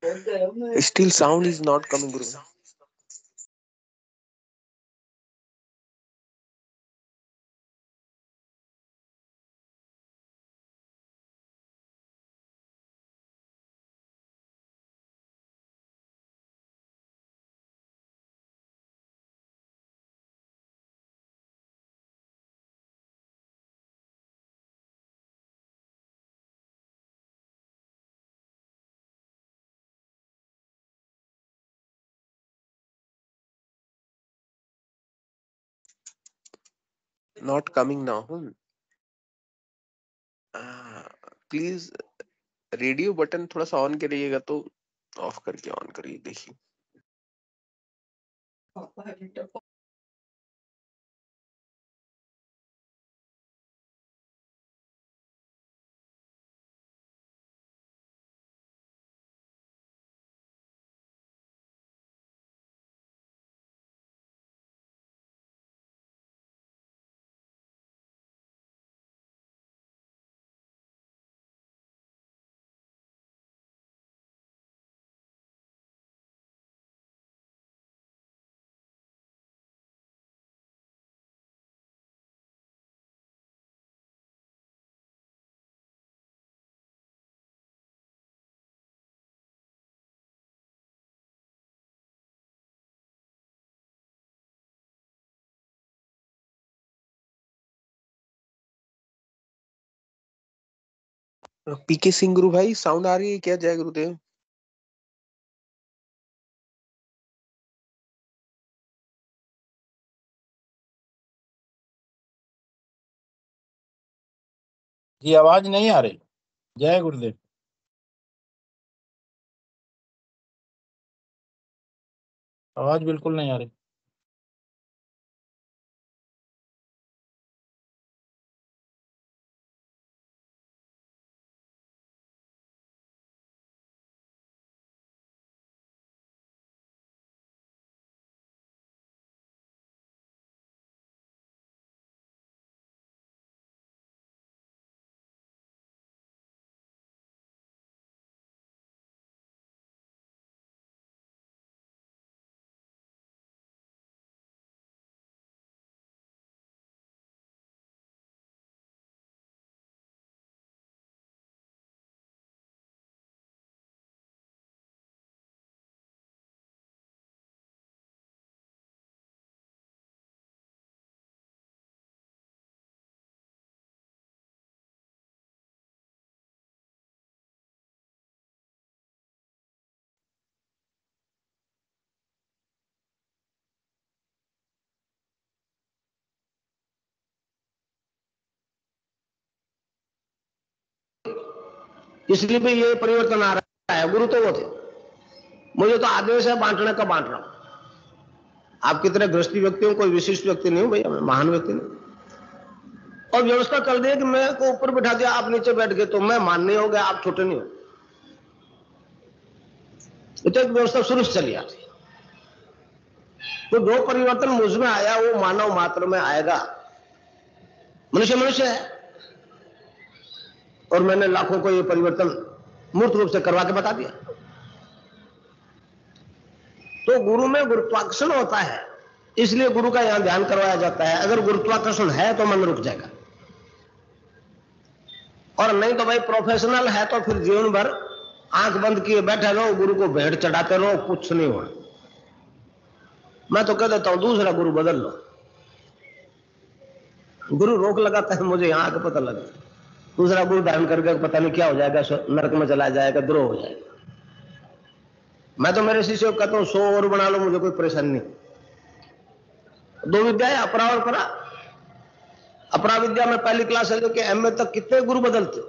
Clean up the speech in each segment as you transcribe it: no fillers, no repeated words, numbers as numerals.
Still sound is not coming, Guru. Not coming now. Please radio button थोड़ा सा on करिएगा तो of करके ऑन करिए, देखिए। पीके सिंह गुरु भाई, साउंड आ रही है क्या? जय गुरुदेव। जी आवाज नहीं आ रही। जय गुरुदेव। आवाज बिल्कुल नहीं आ रही। इसलिए भी ये परिवर्तन आ रहा है। गुरु तो वो थे, मुझे तो आदेश है बांटने का, बांट रहा हूं। आपकी तरह गृहस्थी व्यक्ति हूं, कोई विशिष्ट व्यक्ति नहीं हूं भैया, मैं महान व्यक्ति नहीं। और व्यवस्था कर दी कि मैं को ऊपर बिठा दिया, आप नीचे बैठ गए, तो मैं मान नहीं हो गया, आप छोटे नहीं हो। तो एक व्यवस्था शुरू से चली आती। तो जो परिवर्तन मुझ में आया वो मानव मात्र में आएगा। मनुष्य मनुष्य है, और मैंने लाखों को ये परिवर्तन मूर्त रूप से करवा के बता दिया। तो गुरु में गुरुत्वाकर्षण होता है, इसलिए गुरु का यहां ध्यान करवाया जाता है। अगर गुरुत्वाकर्षण है तो मन रुक जाएगा, और नहीं तो भाई प्रोफेशनल है तो फिर जीवन भर आंख बंद किए बैठे रहो, गुरु को भेंट चढ़ाते रहो, कुछ नहीं होना। मैं तो कह देता हूं दूसरा गुरु बदल लो। गुरु रोक लगाता है, मुझे यहां आके पता लगा दूसरा गुरु धारण करके पता नहीं क्या हो जाएगा, नरक में चला जाएगा, द्रोह हो जाएगा। मैं तो मेरे शिष्य को कहता हूं 100 और बना लो, मुझे कोई परेशानी नहीं। 2 विद्याएं, अपरा और परा। अपरा विद्या में पहली क्लास से लेकर एमए तक कितने गुरु बदलते।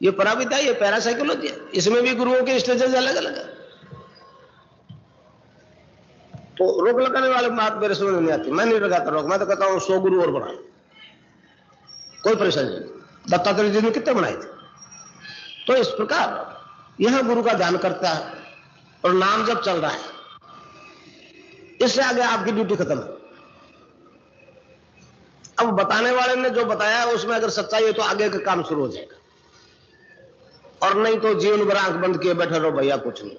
ये परा विद्या, ये पैरासाइकोलॉजी है, इसमें भी गुरुओं के स्टेजेस अलग अलग है। तो रोक लगाने वाले बात मेरे समझ नहीं आती, मैं नहीं लगाता रोक। मैं तो कहता हूँ 100 गुरु और बना, कोई परेशानी नहीं। दत्तात्रेय जी ने कितने बनाए थे। तो इस प्रकार यहां गुरु का ध्यान करता है, और नाम जब चल रहा है, इससे आगे आपकी ड्यूटी खत्म है। अब बताने वाले ने जो बताया उसमें अगर सच्चाई है तो आगे का काम शुरू हो जाएगा। और और नहीं तो जीवन भर आंख बंद किए बैठे रहो भैया, कुछ नहीं।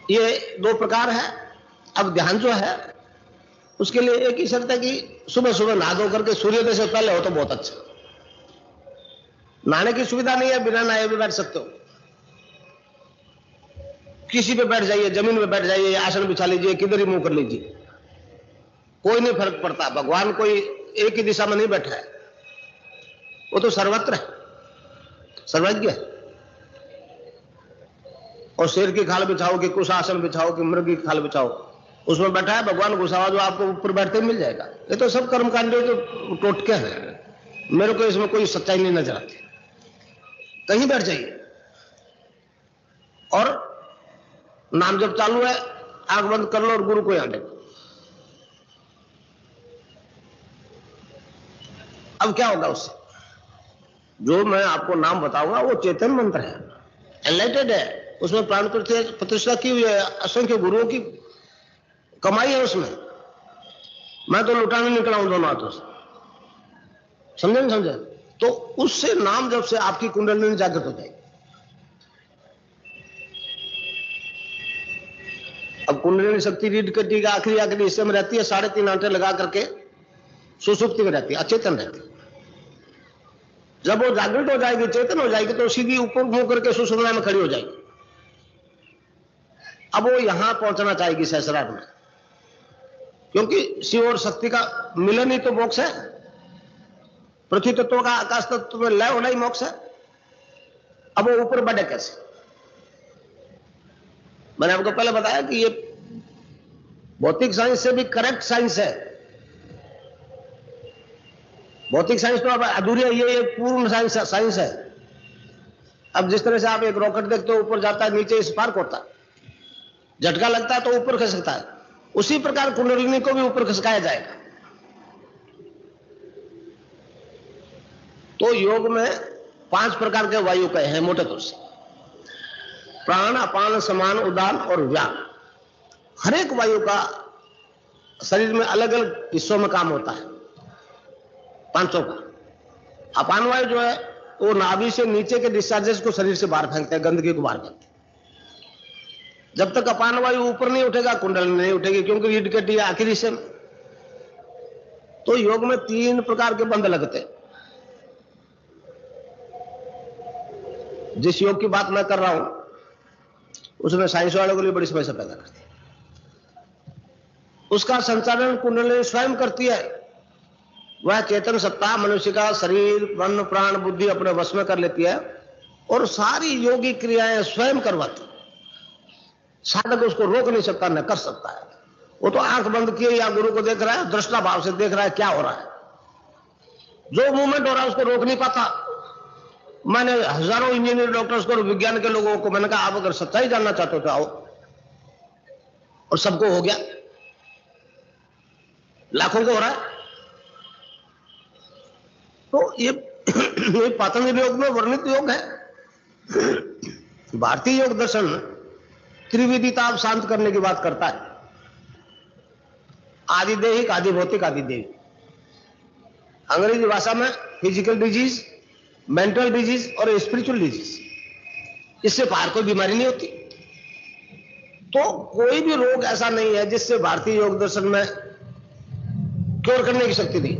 ये दो प्रकार है। अब ध्यान जो है उसके लिए एक ही शर्त है कि सुबह सुबह नहा धो करके सूर्योदय से पहले हो तो बहुत अच्छा। नहाने की सुविधा नहीं है, बिना नहाए भी बैठ सकते हो। किसी पे बैठ जाइए, जमीन पे बैठ जाइए, आसन बिछा लीजिए, किधर ही मुंह कर लीजिए, कोई नहीं फर्क पड़ता। भगवान कोई एक ही दिशा में नहीं बैठा है, वो तो सर्वत्र है, सर्वज्ञ है। और शेर की खाल बिछाओ कि कुछ आसन बिछाओ कि मृग की खाल बिछाओ, उसमें बैठा है भगवान घुसावा जो आपको ऊपर बैठते ही मिल जाएगा। ये तो सब कर्मकांडों के टोटके हैं, मेरे को इसमें कोई सच्चाई नहीं नजर आती। कहीं बैठ जाइए और नाम जब चालू है, आंख बंद कर लो और गुरु को याद देखो। अब क्या होगा उससे? जो मैं आपको नाम बताऊंगा वो चेतन मंत्र है, एनलाइटेड है, उसमें प्राण प्रतिष्ठा की हुई है, असंख्य गुरुओं की कमाई है उसमें। मैं तो लुटाने निकला हूं दोनों हाथों से, समझे नहीं समझे? तो उससे नाम जब से आपकी कुंडलिनी जागृत हो जाएगी। अब कुंडलिनी शक्ति रीढ़ कटी का आखिरी आखिरी हिस्से में रहती है, 3.5 आंटे लगा करके सुसुप्ति में रहती है, अचेतन रहती है। जब वो जागृत हो जाएगी, चेतन हो जाएगी, तो सीधी ऊपर मुंह करके सुषुम्ना में खड़ी हो जाएगी। अब वो यहां पहुंचना चाहेगी सहस्रार में, क्योंकि शिव और शक्ति का मिलन ही तो मोक्ष है। पृथ्वी तत्व का आकाश तत्व में लय होना ही मोक्ष है। अब वो ऊपर बढ़े कैसे? मैंने आपको पहले बताया कि ये भौतिक साइंस से भी करेक्ट साइंस है। भौतिक साइंस तो अब अधूरी है, ये पूर्ण साइंस है। अब जिस तरह से आप एक रॉकेट देखते हो, ऊपर जाता है, नीचे स्पार्क होता है, झटका लगता है तो ऊपर खिसकता है, उसी प्रकार कुंडलिनी को भी ऊपर खिसकाया जाएगा। तो योग में 5 प्रकार के वायु कहे हैं मोटे तौर से, प्राण, अपान, समान, उदान और व्यान। हर एक वायु का शरीर में अलग अलग हिस्सों में काम होता है, 500 का। अपान वायु जो है वो नाभि से नीचे के डिस्चार्जेस को शरीर से बाहर फेंकते हैं, गंदगी को बाहर फेंकते हैं। जब तक अपान वायु ऊपर नहीं उठेगा, कुंडलिनी नहीं उठेगी, क्योंकि रीढ़ की हड्डी आखिरी हिस्से में। तो योग में 3 प्रकार के बंध लगते हैं। जिस योग की बात मैं कर रहा हूं उसमें साइंस वालों के लिए बड़ी समस्या पैदा करती है। उसका संचालन कुंडलिनी स्वयं करती है। वह चेतन सत्ता मनुष्य का शरीर, मन, प्राण, बुद्धि अपने वश में कर लेती है और सारी योगी क्रियाएं स्वयं करवाती है। साधक उसको रोक नहीं सकता, न कर सकता है। वो तो आंख बंद किए या गुरु को देख रहा है, दृष्टा भाव से देख रहा है क्या हो रहा है। जो मूवमेंट हो रहा है उसको रोक नहीं पाता। मैंने हजारों इंजीनियर, डॉक्टर्स को, विज्ञान के लोगों को मैंने कहा आप अगर सच्चाई जानना चाहते हो तो आओ, और सबको हो गया, लाखों को हो रहा है। तो ये पतंजलि योग में वर्णित योग है। भारतीय योग दर्शन त्रिविधिता शांत करने की बात करता है, आदिदेहिक, आदिभौतिक, आदिदेविक। अंग्रेजी भाषा में फिजिकल डिजीज, मेंटल डिजीज और स्पिरिचुअल डिजीज, इससे बाहर कोई बीमारी नहीं होती। तो कोई भी रोग ऐसा नहीं है जिससे भारतीय योग दर्शन में क्योर करने की शक्ति नहीं।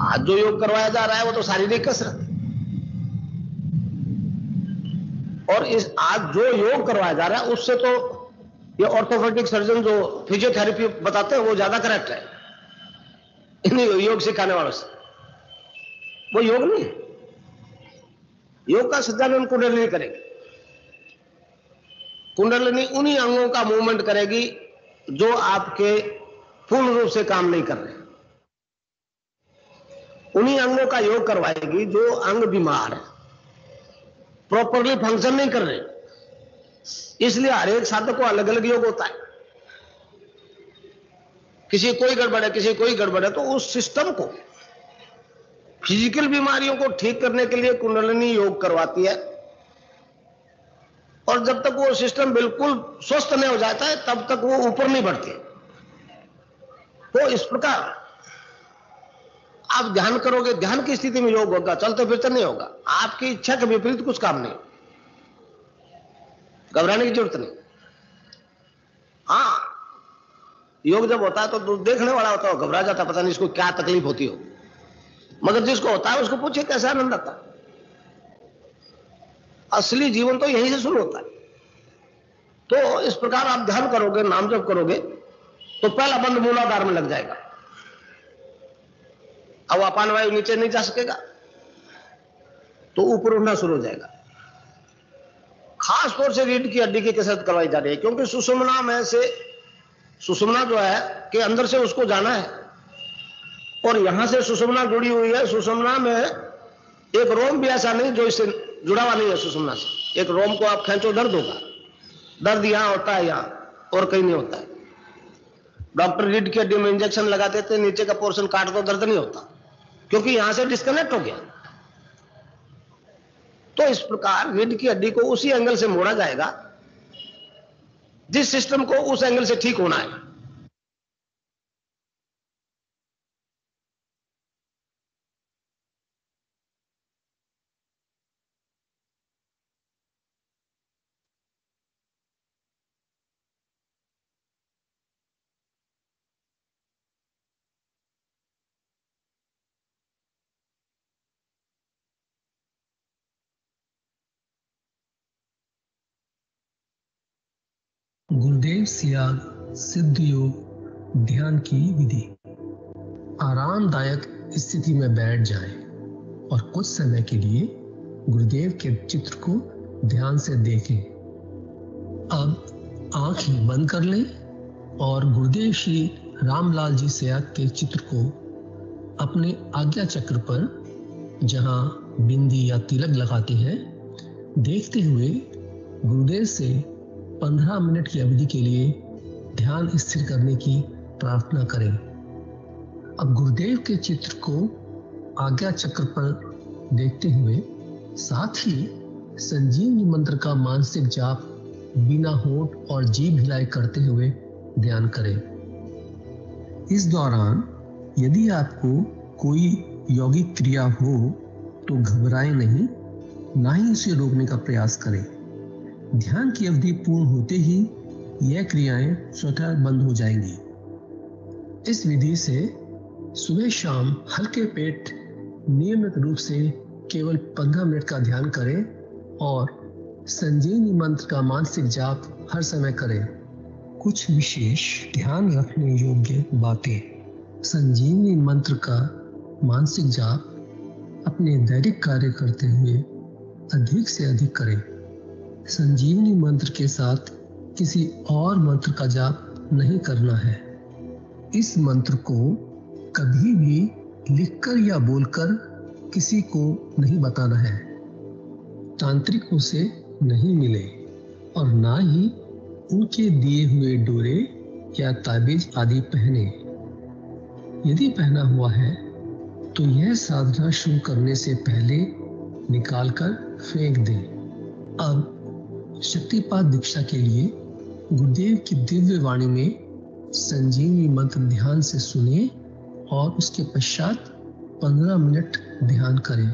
आज जो योग करवाया जा रहा है वो तो शारीरिक कसरत, और इस आज जो योग करवाया जा रहा है उससे तो ये ऑर्थोपेडिक सर्जन जो फिजियोथेरेपी बताते हैं वो ज्यादा करेक्ट है इन्हीं योग सिखाने वालों से। वो योग नहीं, योग का संचालन कुंडलिनी करेगी। कुंडलिनी उन्हीं अंगों का मूवमेंट करेगी जो आपके पूर्ण रूप से काम नहीं कर रहे। उन्हीं अंगों का योग करवाएगी जो अंग बीमार है, प्रॉपरली फंक्शन नहीं कर रहे। इसलिए हर एक साधक को अलग अलग योग होता है। किसी कोई गड़बड़ है, किसी कोई गड़बड़ है, तो उस सिस्टम को, फिजिकल बीमारियों को ठीक करने के लिए कुंडलिनी योग करवाती है। और जब तक वो सिस्टम बिल्कुल स्वस्थ नहीं हो जाता है तब तक वो ऊपर नहीं बढ़ती। तो इस प्रकार आप ध्यान करोगे, ध्यान की स्थिति में योग होगा, चलते फिरते नहीं होगा। आपकी इच्छा के विपरीत कुछ काम नहीं, घबराने की जरूरत नहीं। हाँ, योग जब होता है तो देखने वाला होता है घबरा जाता, पता नहीं इसको क्या तकलीफ होती हो, मगर जिसको होता है उसको पूछे कैसा आनंद आता है। असली जीवन तो यहीं से शुरू होता है। तो इस प्रकार आप ध्यान करोगे, नाम जप करोगे, तो पहला बंद मूलाधार में लग जाएगा। अब अपान वायु नीचे नहीं जा सकेगा तो ऊपर उड़ना शुरू हो जाएगा। खास तौर से रीढ़ की हड्डी की कसरत करवाई जा रही है, क्योंकि सुषुम्ना में से, सुषुम्ना जो है कि अंदर से उसको जाना है, और यहां से सुषुम्ना जुड़ी हुई है। सुषुम्ना में एक रोम भी ऐसा नहीं जो इससे जुड़ा हुआ नहीं है सुषुम्ना से। एक रोम को आप खींचो, दर्द होगा, दर्द यहां होता है, यहां और कहीं नहीं होता है। डॉक्टर रीढ़ की हड्डी में इंजेक्शन लगा देते, नीचे का पोर्शन काट दो, दर्द नहीं होता, क्योंकि यहां से डिस्कनेक्ट हो गया। तो इस प्रकार रीढ़ की हड्डी को उसी एंगल से मोड़ा जाएगा जिस सिस्टम को उस एंगल से ठीक होना है। गुरुदेव सियाग सिद्ध योग ध्यान की विधि। आरामदायक स्थिति में बैठ जाएं और कुछ समय के लिए गुरुदेव के चित्र को ध्यान से देखें। अब आंखें बंद कर लें और गुरुदेव श्री रामलाल जी सियाग के चित्र को अपने आज्ञा चक्र पर, जहां बिंदी या तिलक लगाते हैं, देखते हुए गुरुदेव से 15 मिनट की अवधि के लिए ध्यान स्थिर करने की प्रार्थना करें। अब गुरुदेव के चित्र को आज्ञा चक्र पर देखते हुए साथ ही संजीवनी मंत्र का मानसिक जाप बिना होंठ और जीभ हिलाए करते हुए ध्यान करें। इस दौरान यदि आपको कोई यौगिक क्रिया हो तो घबराएं नहीं, ना ही उसे रोकने का प्रयास करें। ध्यान की अवधि पूर्ण होते ही यह क्रियाएं स्वतः बंद हो जाएंगी। इस विधि से सुबह शाम हल्के पेट नियमित रूप से केवल 15 मिनट का ध्यान करें और संजीवनी मंत्र का मानसिक जाप हर समय करें। कुछ विशेष ध्यान रखने योग्य बातें। संजीवनी मंत्र का मानसिक जाप अपने दैनिक कार्य करते हुए अधिक से अधिक करें। संजीवनी मंत्र के साथ किसी और मंत्र का जाप नहीं करना है। इस मंत्र को कभी भी लिखकर या बोलकर किसी को नहीं बताना है। तांत्रिकों से नहीं मिले और ना ही उनके दिए हुए डोरे या ताबीज आदि पहने। यदि पहना हुआ है तो यह साधना शुरू करने से पहले निकालकर फेंक दें। अब शक्तिपात दीक्षा के लिए गुरुदेव की दिव्य वाणी में संजीवनी मंत्र ध्यान से सुने और उसके पश्चात 15 मिनट ध्यान करें।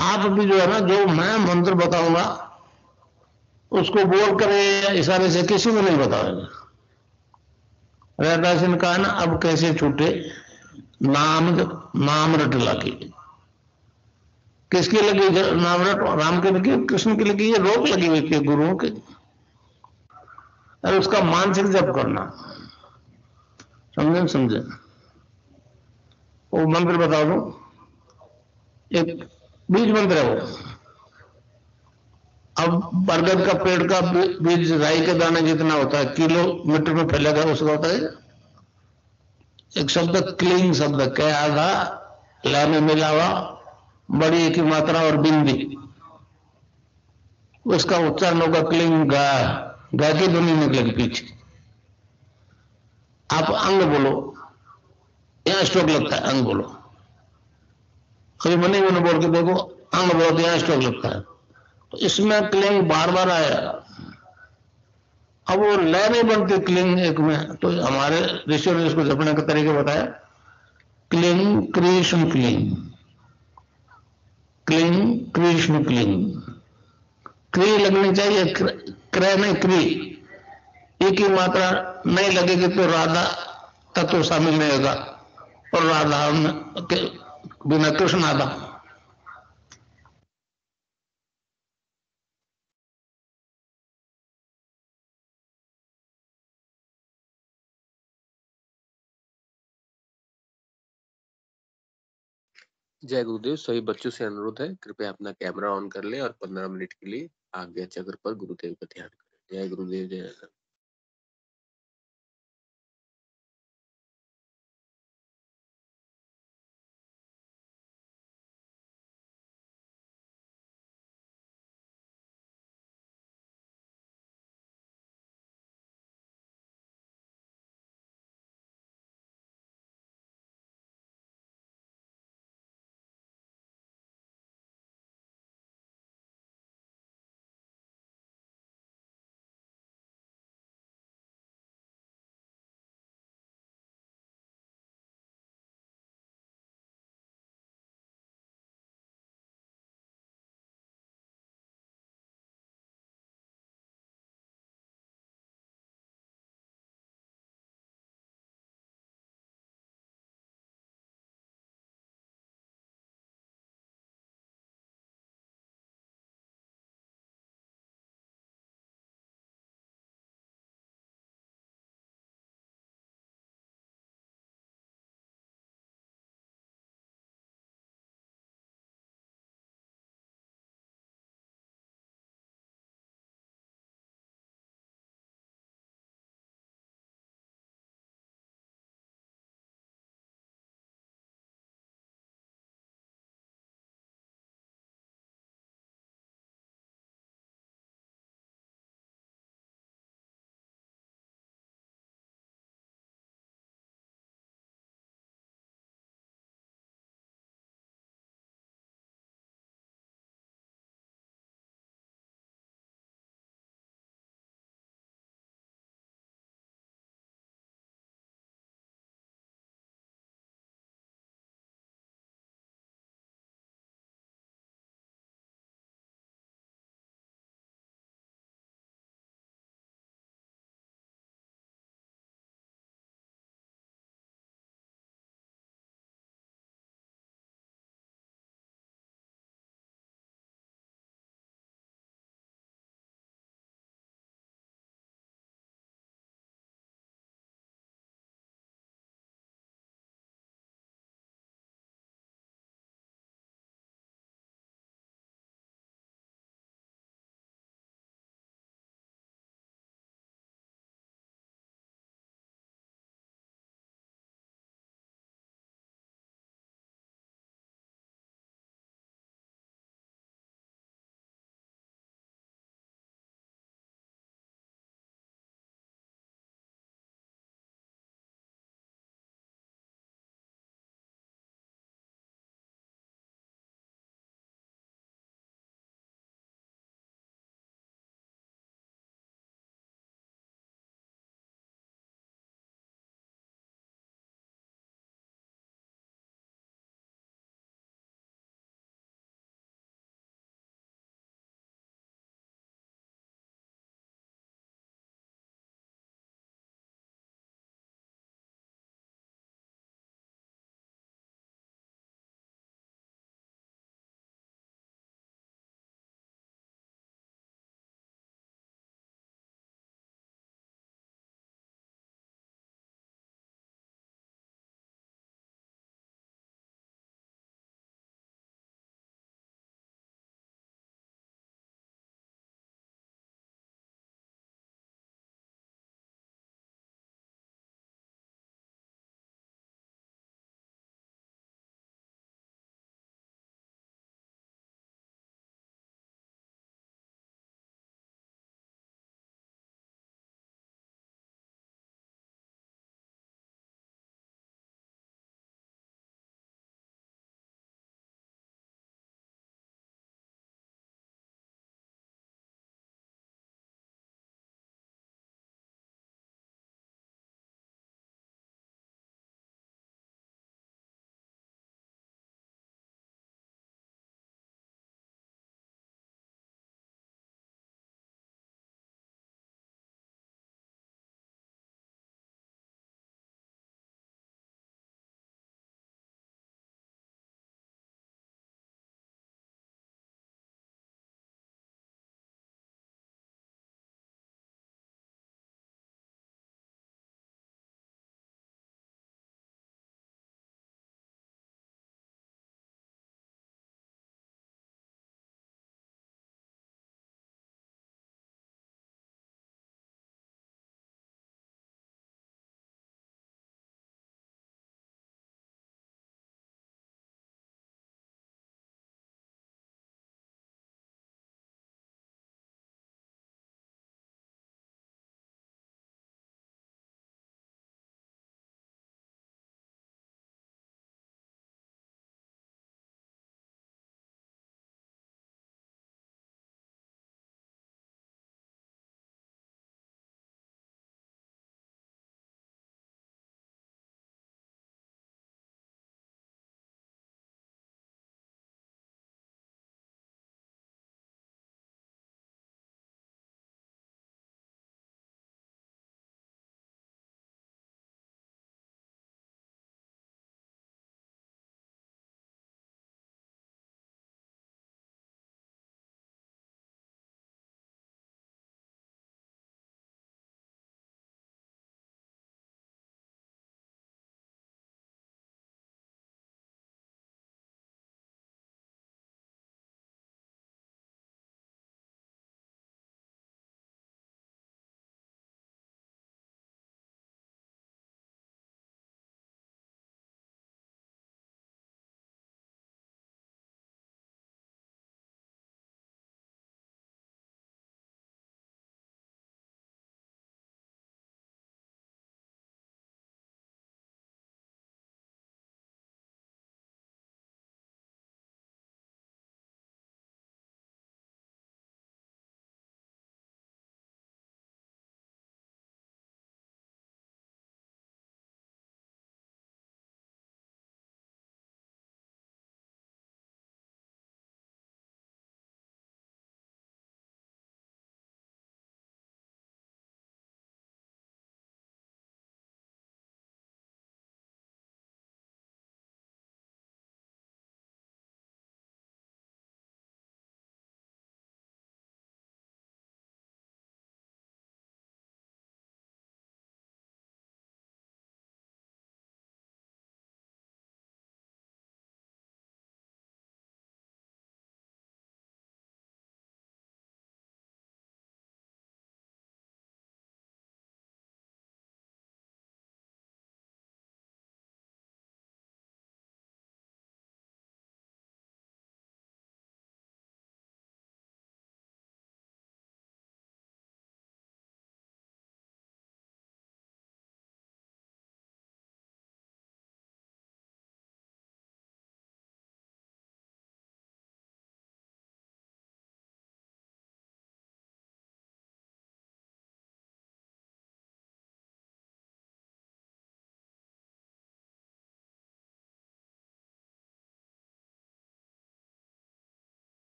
आप भी जो है ना, जो मैं मंत्र बताऊंगा उसको बोल कर या इशारे से किसी को नहीं बताओगे। रैदास ने कहा ना, अब कैसे छूटे नाम रट लगी। किसकी लगी नाम रट? राम की लगी, कृष्ण की लगी, ये रोग लगी हुई थी गुरुओं के। और उसका मानसिक जप करना, समझे? वो मंत्र बता दो, एक बीज मंत्र है वो। अब बरगद का पेड़ का बीज राई के दाने जितना होता है, किलोमीटर में फैलेगा, उसका होता है एक शब्द क्लीन शब्द, क्या आधा ला में मिलावा, बड़ी की मात्रा और बिंदी, उसका उच्चारण होगा क्लीन गा। गा की ध्वनि निकलेगी पीछे। आप अंग बोलो, यहां स्ट्रोक लगता है, अंग बोलो। कभी मनी मैंने बोल के देखो, अंग बोलो तो यहां स्ट्रोक लगता है। तो इसमें क्लिंग बार बार आया। अब वो लय नहीं बनती क्लिंग एक में, तो हमारे ऋषियों ने इसको जपने का तरीका बताया cling Krishna cling, cling Krishna cling, क्री लगनी चाहिए, क्रय में क्री, एक ही मात्रा नहीं लगेगी तो राधा तत्व शामिल नहीं होगा, और राधा के बिना कृष्ण आधा। जय गुरुदेव। सभी बच्चों से अनुरोध है, कृपया अपना कैमरा ऑन कर ले और 15 मिनट के लिए आज्ञा चक्र पर गुरुदेव का ध्यान करें। जय गुरुदेव, जय।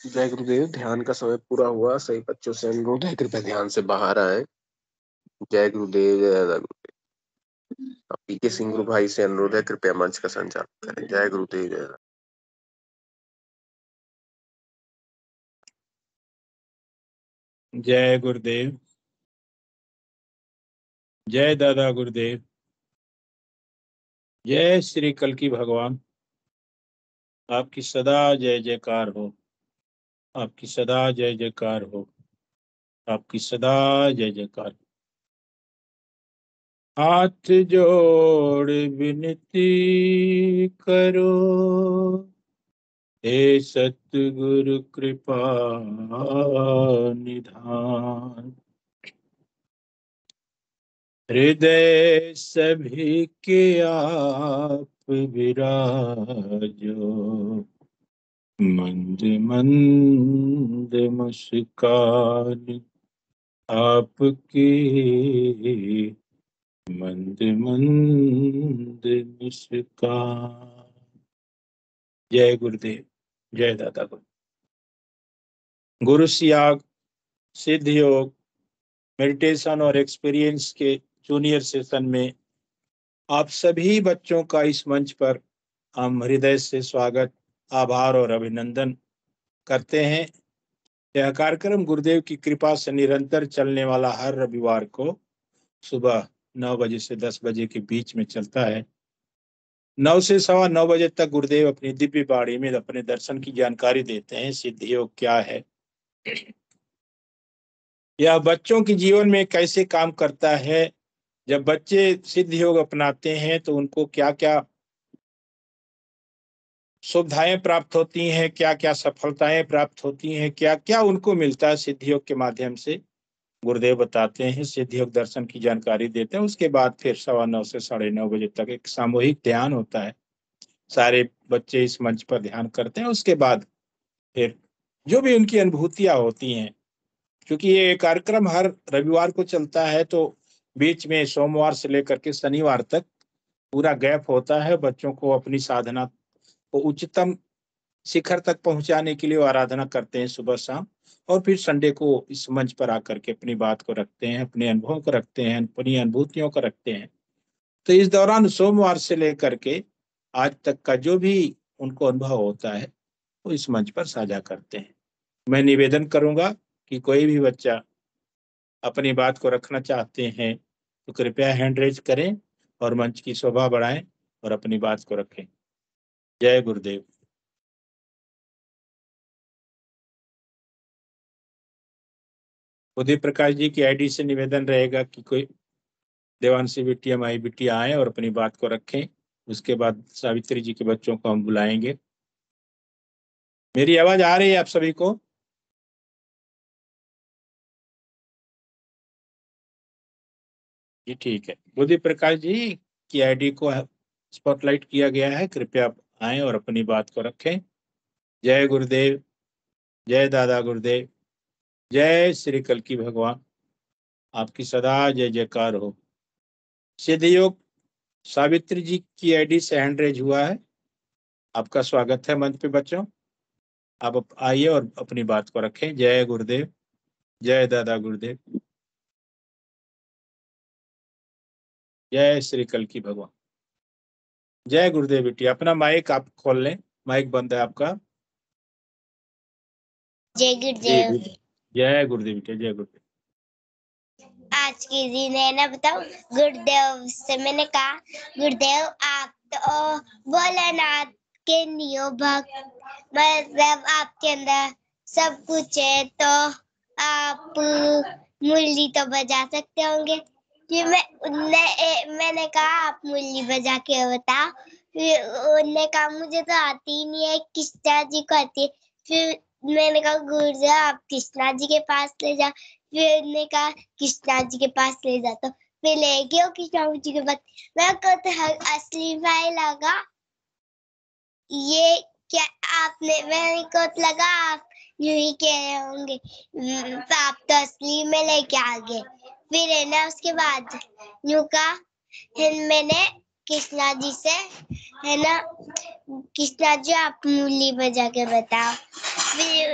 जय गुरुदेव। ध्यान का समय पूरा हुआ। सही बच्चों से अनुरोध है कृपया ध्यान से बाहर आए। जय गुरुदेव। जय दादा गुरुदेव। अब पीके सिंह गुरु भाई से अनुरोध है कृपया मंच का संचालन करें। जय गुरुदेव। जय दादा। जय गुरुदेव। जय दादा गुरुदेव। जय श्री कल्की भगवान। आपकी सदा जय जयकार हो। आपकी सदा जय जयकार हो। आपकी सदा जय जयकार। हाथ जोड़ विनती करो, हे सतगुरु कृपा निधान। हृदय सभी के आप विराजो, मंद मंद मुस्कान आपकी, मंद मंद मुस्कान। जय गुरुदेव। जय दादा गुरु। गुरु सियाग, सिद्ध योग, मेडिटेशन और एक्सपीरियंस के जूनियर सेशन में आप सभी बच्चों का इस मंच पर हम हृदय से स्वागत, आभार और अभिनंदन करते हैं। यह कार्यक्रम गुरुदेव की कृपा से निरंतर चलने वाला हर रविवार को सुबह 9 बजे से 10 बजे के बीच में चलता है। 9 से 9:15 बजे तक गुरुदेव अपनी दिव्य बाणी में अपने दर्शन की जानकारी देते हैं। सिद्ध योग क्या है, यह बच्चों के जीवन में कैसे काम करता है, जब बच्चे सिद्ध योग अपनाते हैं तो उनको क्या क्या सुविधाएं प्राप्त होती हैं, क्या क्या सफलताएं प्राप्त होती हैं, क्या क्या उनको मिलता है सिद्ध योग के माध्यम से, गुरुदेव बताते हैं। सिद्ध योग दर्शन की जानकारी देते हैं। उसके बाद फिर 9:15 से 9:30 बजे तक एक सामूहिक ध्यान होता है। सारे बच्चे इस मंच पर ध्यान करते हैं। उसके बाद फिर जो भी उनकी अनुभूतियां होती हैं, क्योंकि ये कार्यक्रम हर रविवार को चलता है तो बीच में सोमवार से लेकर के शनिवार तक पूरा गैप होता है। बच्चों को अपनी साधना को उच्चतम शिखर तक पहुंचाने के लिए आराधना करते हैं सुबह शाम, और फिर संडे को इस मंच पर आकर के अपनी बात को रखते हैं, अपने अनुभवों को रखते हैं, अपनी अनुभूतियों को रखते हैं। तो इस दौरान सोमवार से लेकर के आज तक का जो भी उनको अनुभव होता है वो इस मंच पर साझा करते हैं। मैं निवेदन करूंगा कि कोई भी बच्चा अपनी बात को रखना चाहते हैं तो कृपया हैंड रेज करें और मंच की शोभा बढ़ाएं और अपनी बात को रखें। जय गुरुदेव। उदय प्रकाश जी की आईडी से निवेदन रहेगा कि कोई देवांशी बिटिया, माई बिटिया आए और अपनी बात को रखें। उसके बाद सावित्री जी के बच्चों को हम बुलाएंगे। मेरी आवाज आ रही है आप सभी को? जी ठीक है। बुद्धि प्रकाश जी की आईडी को स्पॉटलाइट किया गया है, कृपया आप आए और अपनी बात को रखें। जय गुरुदेव। जय दादा गुरुदेव। जय श्री कल्की भगवान। आपकी सदा जय जयकार हो। सिद्ध योग सावित्री जी की आईडी से हैंड रेज हुआ है। आपका स्वागत है मंच पे बच्चों। आप आइए और अपनी बात को रखें। जय गुरुदेव। जय दादा गुरुदेव। जय श्री कल्की भगवान। जय गुरुदेव बेटी। अपना माइक आप खोल लें, माइक बंद है आपका। जय गुरुदेव। जय गुरुदेव बेटी। जय गुरुदेव। आज के दिन है ना, बताओ, गुरुदेव से मैंने कहा, गुरुदेव आप तो भोलेनाथ के नियो भक्त, मतलब आपके अंदर सब कुछ है, तो आप मुरली तो बजा सकते होंगे। फिर मैंने कहा आप मुरली बजा के बताओ। फिर उन्होंने कहा मुझे तो आती ही नहीं है, कृष्णा जी को आती है। फिर मैंने कहा गुरुदेव आप कृष्णा जी के पास ले जाओ। फिर उन्होंने कहा कृष्णा जी के पास ले जाता, फिर ले गए कृष्णा जी के पास। मैं को तो असली भाई लगा, ये क्या आपने, मेरे को लगा आप यूं ही कह रहे होंगे, आप तो असली में लेके आ गए। फिर है ना उसके बाद यूं कहा, मैंने कृष्णा जी से, है ना, कृष्णा जी आप मुरली बजा के बताओ। फिर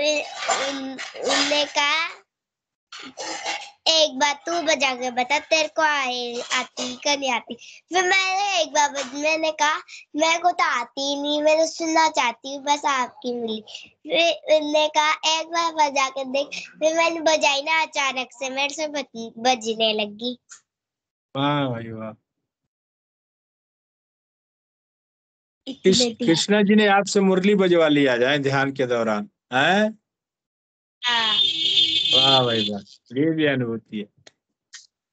उनने कहा एक बार तू बजा के बता तेरे को आती कि नहीं आती। फिर मैंने कहा मेरे को तो आती ही नहीं, मैं तो सुनना चाहती हूँ बस आपकी मिली। फिर उनने कहा एक बार बजा के देख। फिर मैंने बजाई ना, अचानक से मेरे से बजने लगी। वाह भाई वाह। कृष्णा जी ने आपसे मुरली बजवा लिया जाए ध्यान के दौरान, है? वाह भाई वाह, ये भी अनुभूति है।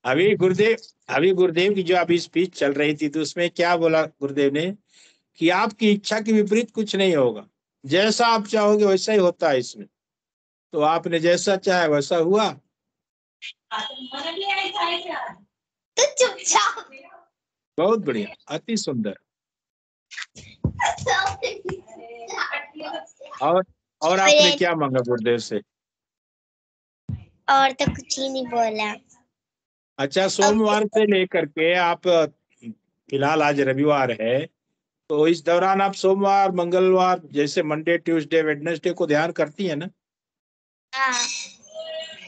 अभी गुरुदेव की जो अभी स्पीच चल रही थी तो उसमें क्या बोला गुरुदेव ने कि आपकी इच्छा के विपरीत कुछ नहीं होगा, जैसा आप चाहोगे वैसा ही होता है इसमें। तो आपने जैसा चाहा वैसा हुआ। तो चुपचाप। बहुत बढ़िया, अति सुंदर। और आपने क्या मांगा गुरुदेव से? और तो कुछ ही नहीं बोला। अच्छा, सोमवार से लेकर के आप, फिलहाल आज रविवार है, तो इस दौरान आप सोमवार मंगलवार जैसे मंडे ट्यूसडे वेडनेसडे को ध्यान करती है ना? हाँ।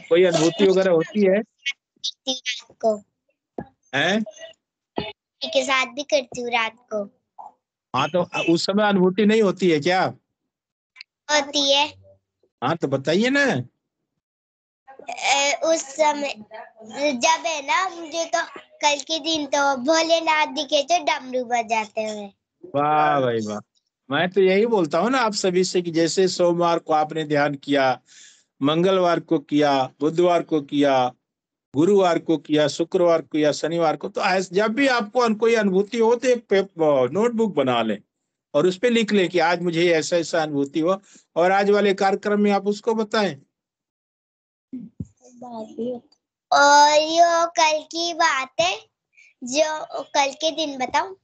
कोई अनुभूति वगैरह होती है? रात को हैं? के साथ भी करती हूँ रात को। हाँ, तो उस समय अनुभूति नहीं होती है क्या? होती है। हाँ, तो बताइए ना। उस समय जब है ना, मुझे तो कल के दिन तो भोलेनाथ दिखे थे डमरू बजाते हुए। वाह भाई वाह। मैं तो यही बोलता हूँ ना आप सभी से कि जैसे सोमवार को आपने ध्यान किया, मंगलवार को किया, बुधवार को किया, गुरुवार को किया, शुक्रवार को किया, शनिवार को, तो जब भी आपको कोई अनुभूति हो तो एक नोटबुक बना लें और उस पर लिख लें कि आज मुझे ऐसा ऐसा अनुभूति हुआ, और आज वाले कार्यक्रम में आप उसको बताएं। और ये कल की बात है, जो कल के दिन बताऊं।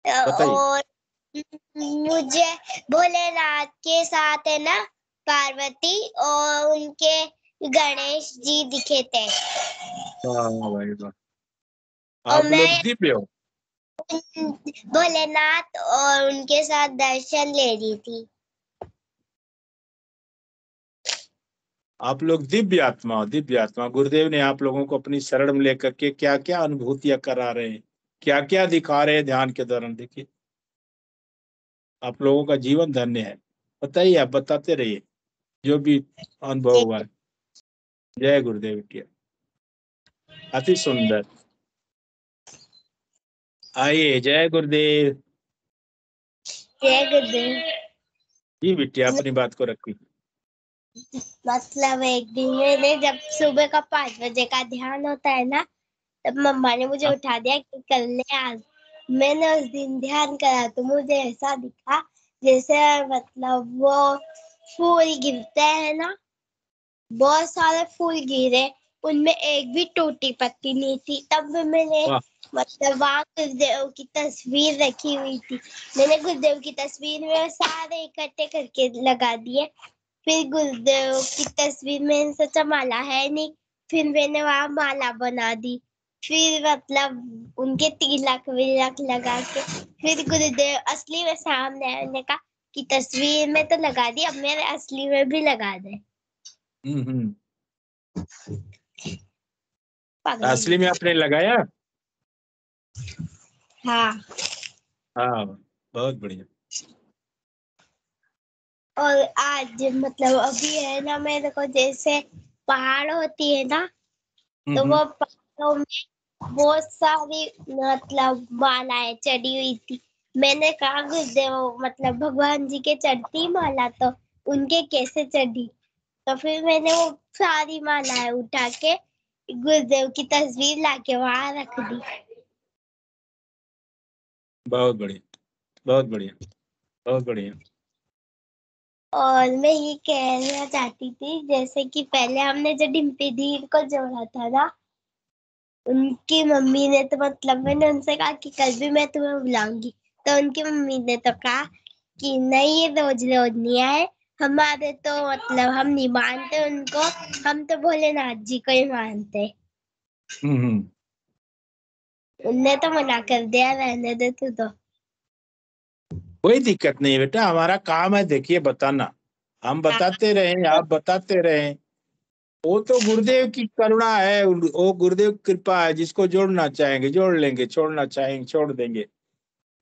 और मुझे भोलेनाथ के साथ है ना पार्वती और उनके गणेश जी दिखे थे। वाह भाई वाह, आप लोग दिव्य हो। भोलेनाथ और उनके साथ दर्शन ले रही थी। आप लोग दिव्य आत्मा, दिव्य आत्मा। गुरुदेव ने आप लोगों को अपनी शरण में लेकर के क्या क्या अनुभूतियां करा रहे हैं, क्या क्या दिखा रहे हैं ध्यान के दौरान। देखिए, आप लोगों का जीवन धन्य है। बताइए, आप बताते रहिए जो भी अनुभव हुआ है। जय गुरुदेव की। अति सुंदर। आइए, जय गुरुदेव। जय गुरुदेव। जी बिटिया, अपनी बात को रखी। मतलब एक दिन मैंने, जब सुबह का 5 बजे का ध्यान होता है ना, तब मम्मा ने मुझे उठा दिया कि कल ले आज। मैंने उस दिन ध्यान करा तो मुझे ऐसा दिखा जैसे मतलब वो फूल गिरते हैं ना, बहुत सारे फूल गिरे, उनमें एक भी टूटी पत्ती नहीं थी। तब मैंने मतलब वहाँ गुरुदेव की तस्वीर रखी हुई थी, मैंने गुरुदेव की तस्वीर में सारे इकट्ठे करके लगा दिए। फिर गुरुदेव की तस्वीर में सोचा माला है नहीं, फिर मैंने वहाँ माला बना दी। फिर मतलब उनके तिलक विलक लगा के फिर गुरुदेव असली में सामने आने का कि तस्वीर में तो लगा दी, अब मेरे असली में भी लगा दे। असली में आपने लगाया? हाँ। हाँ, बहुत बढ़िया। और आज मतलब अभी है ना, मेरे को जैसे पहाड़ होती है ना, तो वो पहाड़ों में बहुत सारी मतलब मालाएं चढ़ी हुई थी। मैंने कहा गुरुदेव मतलब भगवान जी के चढ़ती माला तो उनके कैसे चढ़ी, तो फिर मैंने वो सारी मालाएं उठा के गुरुदेव की तस्वीर लाके वहां रख दी। बहुत बढ़िया, बहुत बढ़िया, बहुत बढ़िया। और मैं ये कहना चाहती थी, जैसे कि पहले हमने जो डिम्पी दी को जोड़ा था ना, उनकी मम्मी ने तो मतलब मैंने उनसे कहा कि कल भी मैं तुम्हें बुलाऊंगी, तो उनकी मम्मी ने तो कहा कि नहीं, ये रोज रोज नहीं आए, हमारे तो मतलब हम नहीं मानते उनको, हम तो भोलेनाथ जी को ही मानते। उनने तो मना कर दिया, रहने दे तू तो। कोई दिक्कत नहीं बेटा, हमारा काम है देखिए बताना। हम बताते रहे, आप बताते रहे। वो तो गुरुदेव की करुणा है, वो गुरुदेव की कृपा है। जिसको जोड़ना चाहेंगे जोड़ लेंगे, छोड़ना चाहेंगे छोड़ देंगे।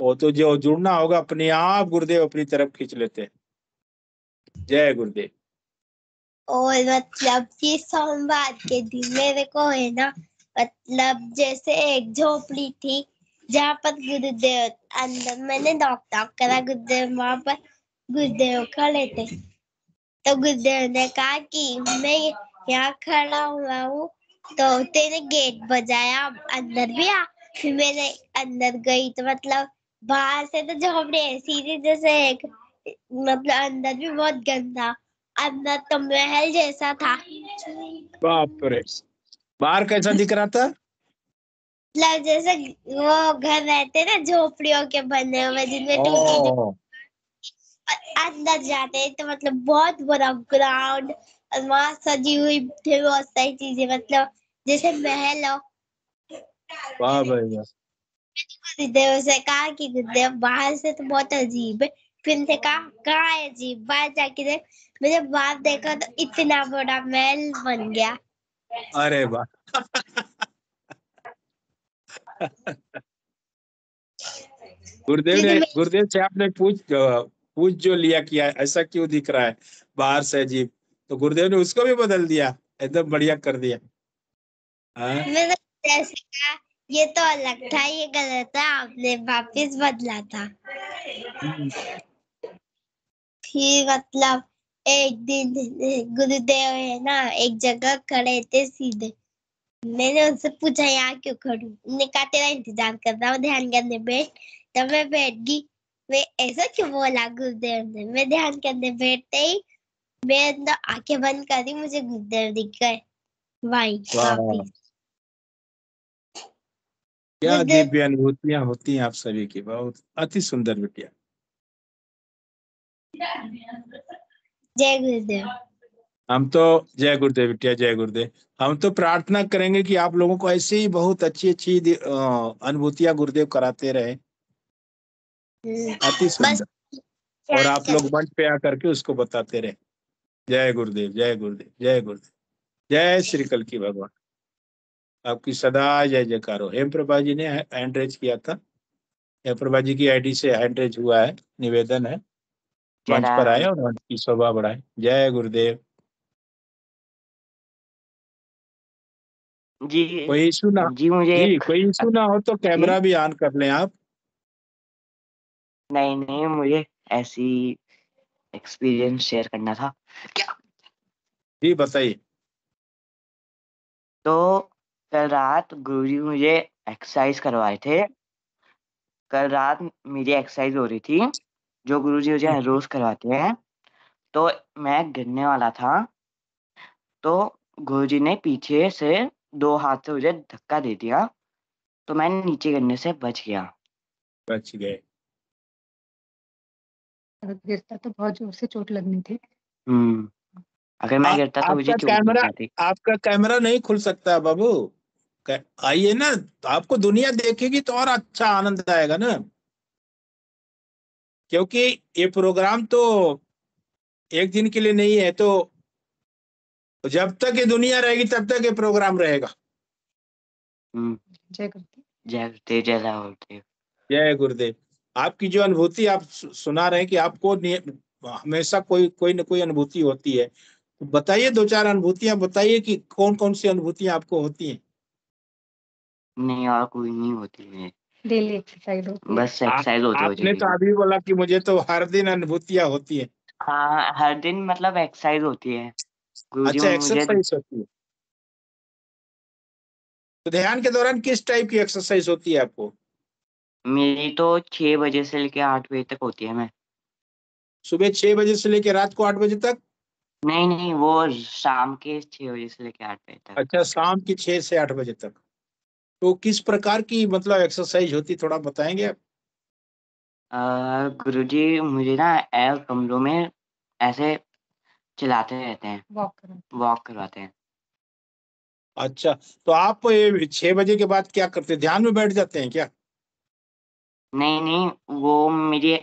वो तो जो जुड़ना होगा अपने आप गुरुदेव अपनी तरफ खींच लेते हैं। जय गुरुदेव। और मतलब कि सोमवार के दिन मेरे को है ना, मतलब जैसे एक झोपड़ी थी जहाँ पर गुरुदेव अंदर, मैंने नॉक करा, गुरुदेव वहां पर गुरुदेव खड़े थे। तो गुरुदेव ने कहा कि मैं यहाँ खड़ा हुआ हूँ, तो तेरे गेट बजाया, अंदर भी आ। फिर मैंने अंदर गई तो मतलब बाहर से तो झोपड़ी ऐसी थी जैसे एक, मतलब अंदर भी बहुत गंदा, अंदर तो महल जैसा था। बाप रे, बाहर कैसा दिख रहा था? मतलब जैसे वो घर रहते ना झोपड़ियों के बने हुए जिनमें टूटी, ओ, अंदर जाते तो मतलब बहुत बड़ा ग्राउंड, और वहाँ सजी हुई थी बहुत सारी चीजें, मतलब जैसे महल हो। वाह भाई वाह। गुरुदेव से कहा कि गुरुदेव बाहर से तो बहुत अजीब है। फिर उनसे कहा कहाँ है अजीब, बाहर जाके देख। मैंने बाहर देखा तो इतना बड़ा महल बन गया। अरे वाह। फिर गुरुदेव से आपने पूछ जो लिया किया ऐसा क्यों दिख रहा है बाहर से अजीब, तो गुरुदेव ने उसको भी बदल दिया, एकदम बढ़िया कर दिया। हाँ? मैंने जैसे कहा ये तो अलग था, ये गलत था, आपने वापस बदला था। फिर मतलब एक दिन गुरुदेव है ना एक जगह खड़े थे सीधे। मैंने उनसे पूछा यहाँ क्यों खड़ी, उन्होंने कहा तेरा इंतजार कर रहा हूँ, ध्यान करने बैठ। तब मैं बैठ गई। वे ऐसा क्यों बोला गुरुदेव ने, मैं ध्यान करने बैठते ही मैं अंदर आंखें बंद करी, मुझे गुरुदेव दिख गए वहीं वाह, वापिस। क्या गुरुदेव दिव्य अनुभूतियां होती हैं आप सभी की, बहुत अति सुंदर बिटिया। जय गुरुदेव। हम तो जय गुरुदेव बिटिया, जय गुरुदेव। हम तो प्रार्थना करेंगे कि आप लोगों को ऐसे ही बहुत अच्छी अच्छी अनुभूतियां गुरुदेव कराते रहे, अति बस सुंदर। और ध्यान आप लोग कर। मंच पे आकर के उसको बताते रहे। जय गुरुदेव, जय गुरुदेव, जय गुरुदेव। जय श्री कल की भगवान, आपकी सदा जय जयकार हो। हेम प्रभा जी ने हैंड रेज किया था, हेम प्रभा जी की आईडी से हैंड रेज हुआ है, निवेदन है मंच पर आए और मंच की शोभा बढ़ाए। जय गुरुदेव। जी कोई इशू ना, जी मुझे जी एक कोई इशू ना हो तो जी कैमरा भी ऑन कर लें आप। नहीं नहीं, मुझे ऐसी एक्सपीरियंस शेयर करना था। जी बताइए। तो कल रात गुरुजी मुझे एक्सरसाइज करवाए थे। कल रात मेरी एक्सरसाइज हो रही थी जो गुरुजी मुझे हर रोज करवाते हैं। तो मैं गिरने वाला था, तो गुरुजी ने पीछे से 2 हाथ से मुझे धक्का दे दिया, तो मैं नीचे गिरने से बच गया। बच गए। अगर गिरता तो बहुत जोर से चोट लगनी थी। अगर मैं गिरता तो मुझे चोट लग जाती। आपका कैमरा नहीं खुल सकता बाबू। आइए ना, तो आपको दुनिया देखेगी तो और अच्छा आनंद आएगा ना, क्योंकि ये प्रोग्राम तो एक दिन के लिए नहीं है। तो जब तक ये दुनिया रहेगी तब तक ये प्रोग्राम रहेगा। जय गुरुदेव। जय गुरुदेव, जय गुरुदेव। जय गुरुदेव। आपकी जो अनुभूति आप सुना रहे हैं कि आपको हमेशा कोई कोई न कोई अनुभूति होती है, तो बताइए 2-4 अनुभूतियां बताइए कि कौन कौन सी अनुभूतियां आपको होती हैं। नहीं, और कोई नहीं होती है, डेली एक्सरसाइज होती है। बस एक्सरसाइज होती आपने है। तो अभी बोला कि मुझे तो हर दिन अनुभूतियां होती है। हाँ, हर दिन मतलब एक्सरसाइज होती है। गुरुजी अच्छा, मुझे एक्सरसाइज होती है। तो ध्यान के दौरान किस टाइप की एक्सरसाइज होती है आपको? मेरी तो 6 बजे से लेकर 8 बजे तक होती है। मैं सुबह 6 बजे से लेकर रात को 8 बजे तक? नहीं नहीं, वो शाम के 6 बजे से लेकर 8 बजे तक। अच्छा, शाम की 6 से 8 बजे तक। तो किस प्रकार की मतलब एक्सरसाइज होती, थोड़ा बताएंगे आप? गुरुजी मुझे ना कमरों में ऐसे चलाते रहते हैं, वॉक करवाते हैं। अच्छा, तो आप 6 बजे के बाद क्या करते हैं, ध्यान में बैठ जाते हैं क्या? नहीं नहीं, वो मेरी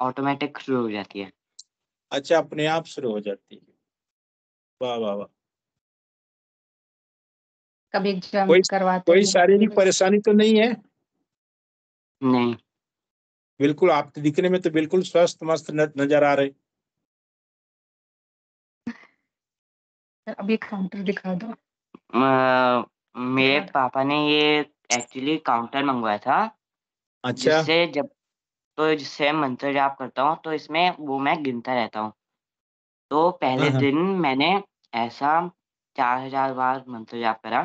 ऑटोमेटिक शुरू हो जाती है। अच्छा, अपने आप शुरू हो जाती है। वाह वाह वाह। कभी एग्जाम कोई करवाते कोई हैं। शारीरिक परेशानी तो नहीं है? नहीं। बिल्कुल, आप दिखने में तो बिल्कुल स्वस्थ मस्त नजर आ रहे। अभी काउंटर दिखा दो। मेरे दिखा दो। पापा ने ये एक्चुअली काउंटर मंगवाया था, अच्छा जिससे मंत्र जाप करता हूँ, तो इसमें वो मैं गिनता रहता हूँ। तो पहले हाँ, दिन मैंने ऐसा 4000 बार मंत्र जाप करा।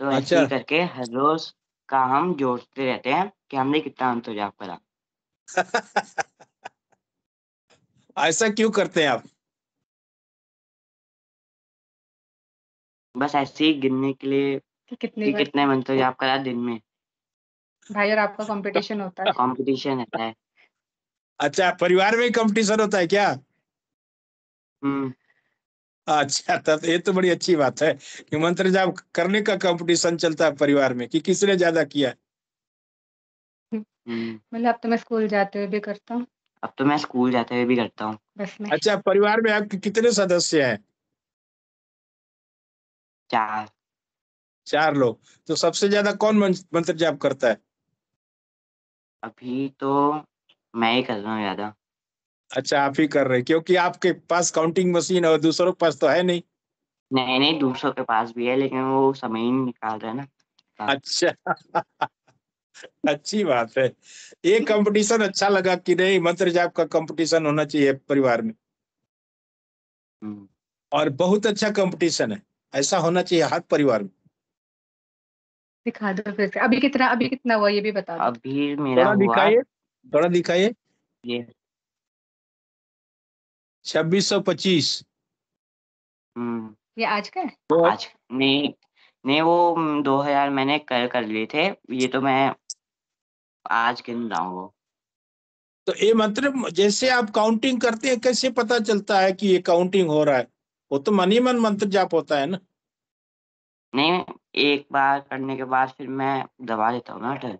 तो ऐसे अच्छा। ही करके हर रोज का हम जोड़ते रहते हैं कि हमने कितना मंत्र जाप करा। ऐसा क्यों करते हैं आप? बस ऐसे ही गिनने के लिए कि कितनी कि बार कितने मंत्र जाप करा दिन में। भाई और आपका कंपटीशन होता है। कंपटीशन रहता है। अच्छा, परिवार में कंपटीशन होता है क्या? हम्म। अच्छा, तब ये तो बड़ी अच्छी बात है कि मंत्र जाप करने का कंपटीशन चलता है परिवार में कि किसने ज्यादा किया। मतलब अब तो मैं स्कूल जाते हुए भी करता हूँ। अब तो मैं स्कूल जाते हुए भी करता हूँ। बस में अच्छा, परिवार में आपके कितने सदस्य हैं? 4। 4 लोग। तो सबसे ज्यादा कौन मंत्र जाप करता है? अभी तो मैं ही कर रहा हूँ ज्यादा। अच्छा, आप ही कर रहे हैं क्योंकि आपके पास काउंटिंग मशीन और दूसरों के पास तो है नहीं। नहीं नहीं, दूसरों के पास भी है, लेकिन वो समय ही नहीं निकाल रहे ना। अच्छा। अच्छी बात है। ये कंपटीशन अच्छा लगा कि नहीं, मंत्र जाप का कंपटीशन होना चाहिए परिवार में। हम्म। और बहुत अच्छा कंपटीशन है, ऐसा होना चाहिए हर परिवार में। दिखा दो फिर से। अभी कितना हुआ ये भी बता दो। अभी मेरा थोड़ा हुआ दिखाइए, थोड़ा दिखाइए। ये 2625। ये आज का है? तो आज नहीं नहीं, वो 2000 मैंने कल कर लिए थे। ये तो मैं आज गिन रहा हूँ वो। तो ये मतलब जैसे आप काउंटिंग करते हैं, कैसे पता चलता है कि ये काउंटिंग हो रहा है? वो तो मन ही मन मंत्र जाप होता है ना। नहीं, एक बार करने के बाद फिर मैं दबा देता हूँ ना अटल,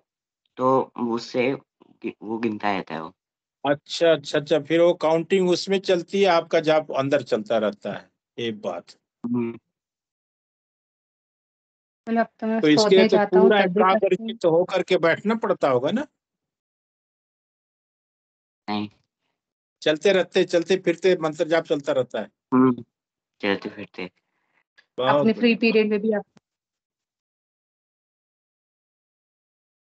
तो उससे वो गिनता रहता है वो। अच्छा अच्छा अच्छा, फिर वो काउंटिंग उसमें चलती है, आपका जाप अंदर चलता रहता है। एक बात। हम्म। मतलब अब तो मैं तो इसके लिए सोने तो जाता हूँ पूरा तब भी करती हूँ। एकाग्रचित्त होकर के बैठना पड़ता होगा ना। नहीं। चलते रहते, चलते फिरते मंत्र जाप चलता रहता है। चलते फिरते। अपने बहुत फ्री बढ़िया, पीरियड में भी आप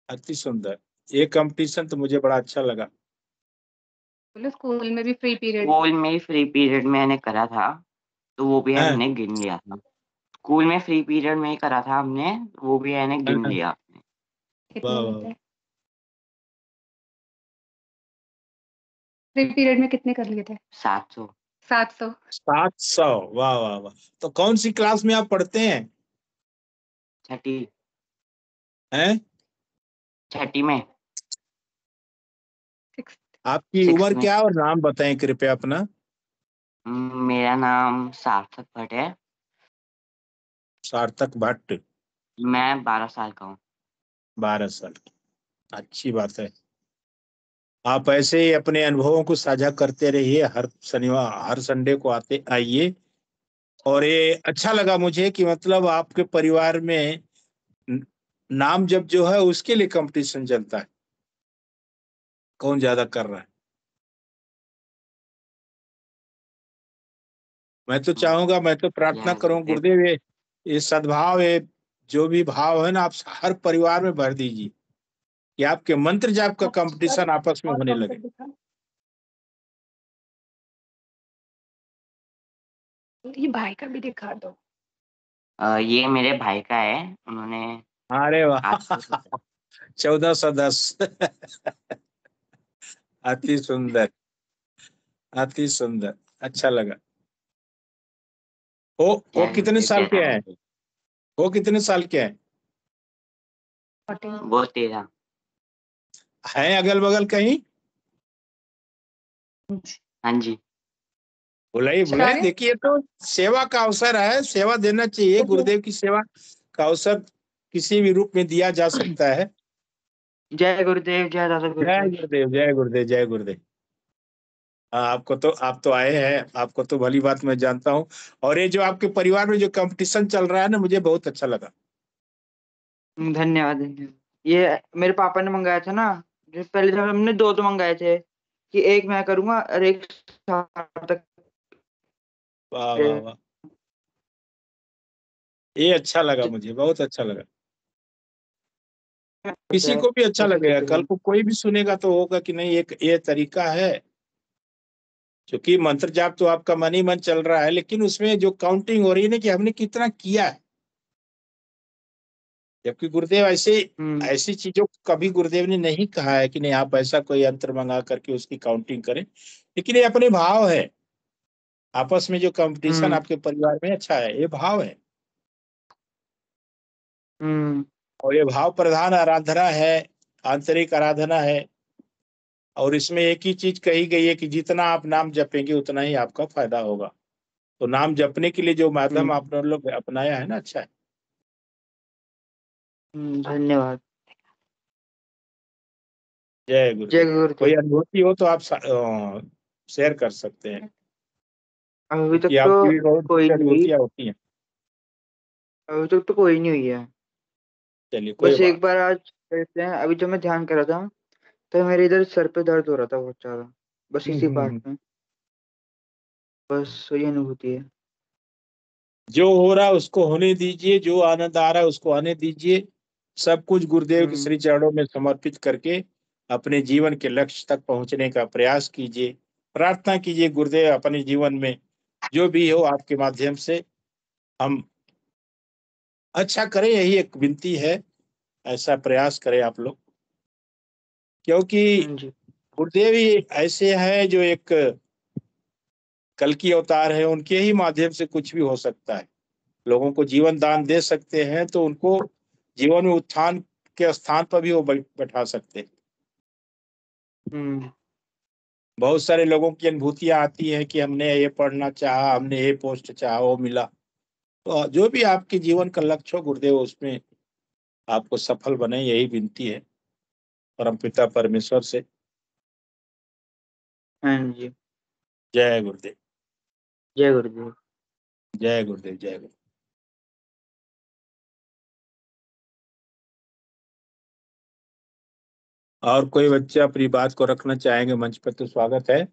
अति सुंदर। ये कंपटीशन तो मुझे बड़ा अच्छा लगा। बोलो स्कूल में भी फ्री पीरियड। स्कूल में फ्री पीरियड मैंने करा था, तो वो भी हाँ, हमने गिन लिया था। स्कूल में फ्री पीरियड में ही करा था हमने, वो भी मैंने गिन हाँ, लिया आपने। कितने वाह वाह होते वाह। हैं फ्री पीरियड में? कितने कर लिए थे? 700। 700। 700, वाह वाह वाह। तो कौन सी क्लास में आप पढ़ते हैं? छठी। हैं? छठी में। आपकी 6 उम्र में। क्या और नाम बताएं कृपया अपना। मेरा नाम सार्थक भट्ट है। सार्थक भट्ट। मैं 12 साल का हूँ। 12 साल की, अच्छी बात है। आप ऐसे ही अपने अनुभवों को साझा करते रहिए, हर शनिवार हर संडे को आते आइए। और ये अच्छा लगा मुझे कि मतलब आपके परिवार में न- नाम जब जो है उसके लिए कंपटीशन चलता है, कौन ज्यादा कर रहा है। मैं तो हम्म, चाहूंगा, मैं तो प्रार्थना जय करूं गुरुदेव। गुरुदेव, ये सद्भाव, ये जो भी भाव है ना, आप हर परिवार में भर दीजिए कि आपके मंत्र जाप का कंपटीशन आपस में और होने काउंटर लगे। दिखा। ये भाई का भी दिखा दो। ये मेरे भाई का है, उन्होंने अरे वाह। आज से सोचा। 1410। अति सुंदर, अति सुंदर, अच्छा लगा। वो जय कितने गुरुदेव, साल जय के दादा हैं? जी। वो कितने साल के हैं? 14। वो 13। हैं अगल बगल कहीं? हाँ जी। बुलाइए बुलाइए, शायद। देखिए तो सेवा का अवसर है, सेवा देना चाहिए। गुरुदेव की सेवा का अवसर किसी भी रूप में दिया जा सकता है। जय गुरुदेव, जय दादा जय गुरुदेव। गुरुदेव, जय गुरुदेव, जय गुरुदेव। हाँ, आप तो आए हैं, आपको तो भली बात मैं जानता हूँ। और ये जो आपके परिवार में जो कंपटीशन चल रहा है ना, मुझे बहुत अच्छा लगा। धन्यवाद धन्यवाद। ये मेरे पापा ने मंगाया था ना, जो पहले जब हमने दो तो मंगाए थे कि एक मैं करूंगा और एक सार्थक। वाह वाह वाह, ये अच्छा लगा, मुझे बहुत अच्छा लगा। किसी को भी अच्छा कैसे लगेगा, कैसे कल को कोई भी सुनेगा तो होगा कि नहीं, एक ये तरीका है। क्योंकि मंत्र जाप तो आपका मन ही मन चल रहा है, लेकिन उसमें जो काउंटिंग हो रही है ना कि हमने कितना किया है। जबकि गुरुदेव ऐसी चीजों को कभी गुरुदेव ने नहीं कहा है कि नहीं आप ऐसा कोई यंत्र मंगा करके उसकी काउंटिंग करें, लेकिन ये अपने भाव है। आपस में जो कंपटीशन आपके परिवार में अच्छा है, ये भाव है। और ये भाव प्रधान आराधना है, आंतरिक आराधना है। और इसमें एक ही चीज कही गई है कि जितना आप नाम जपेंगे उतना ही आपका फायदा होगा। तो नाम जपने के लिए जो माध्यम आपने लोग अपनाया है ना, अच्छा है। धन्यवाद। जय जय गुरुदेव। गुरुदेव। कोई अनुभूति हो तो आप शेयर कर सकते हैं, अभी तक क्योंकि तो आपकी भी बहुत कोई नहीं हुई। अनुभूतियां होती हैं। अभी तक तो कोई नहीं हुई है। चलिए, कोई बस एक बात। बार आज कहते हैं, अभी जब मैं ध्यान कर रहा था तो मेरे इधर सर पे दर्द हो रहा था बहुत ज्यादा, बस इसी पार्ट में। बस वही अनुभूति है। जो हो रहा है उसको होने दीजिए, जो आनंद आ रहा है उसको आने दीजिए। सब कुछ गुरुदेव के श्री चरणों में समर्पित करके अपने जीवन के लक्ष्य तक पहुंचने का प्रयास कीजिए। प्रार्थना कीजिए गुरुदेव अपने जीवन में जो भी हो आपके माध्यम से हम अच्छा करें, यही एक विनती है। ऐसा प्रयास करें आप लोग, क्योंकि गुरुदेव ही ऐसे हैं जो एक कल की अवतार है, उनके ही माध्यम से कुछ भी हो सकता है। लोगों को जीवन दान दे सकते हैं तो उनको जीवन में उत्थान के स्थान पर भी वो बैठा सकते हैं। बहुत सारे लोगों की अनुभूतियां आती हैं कि हमने ये पढ़ना चाहा, हमने ये पोस्ट चाहा, वो मिला। तो जो भी आपके जीवन का लक्ष्य हो गुरुदेव, उसमें आपको सफल बने, यही विनती है परमपिता परमेश्वर से। हाँ जी। जय गुरुदेव। जय गुरुदेव। जय गुरुदेव। जय गुरुदेव। और कोई बच्चा अपनी बात को रखना चाहेंगे मंच पर तो स्वागत है।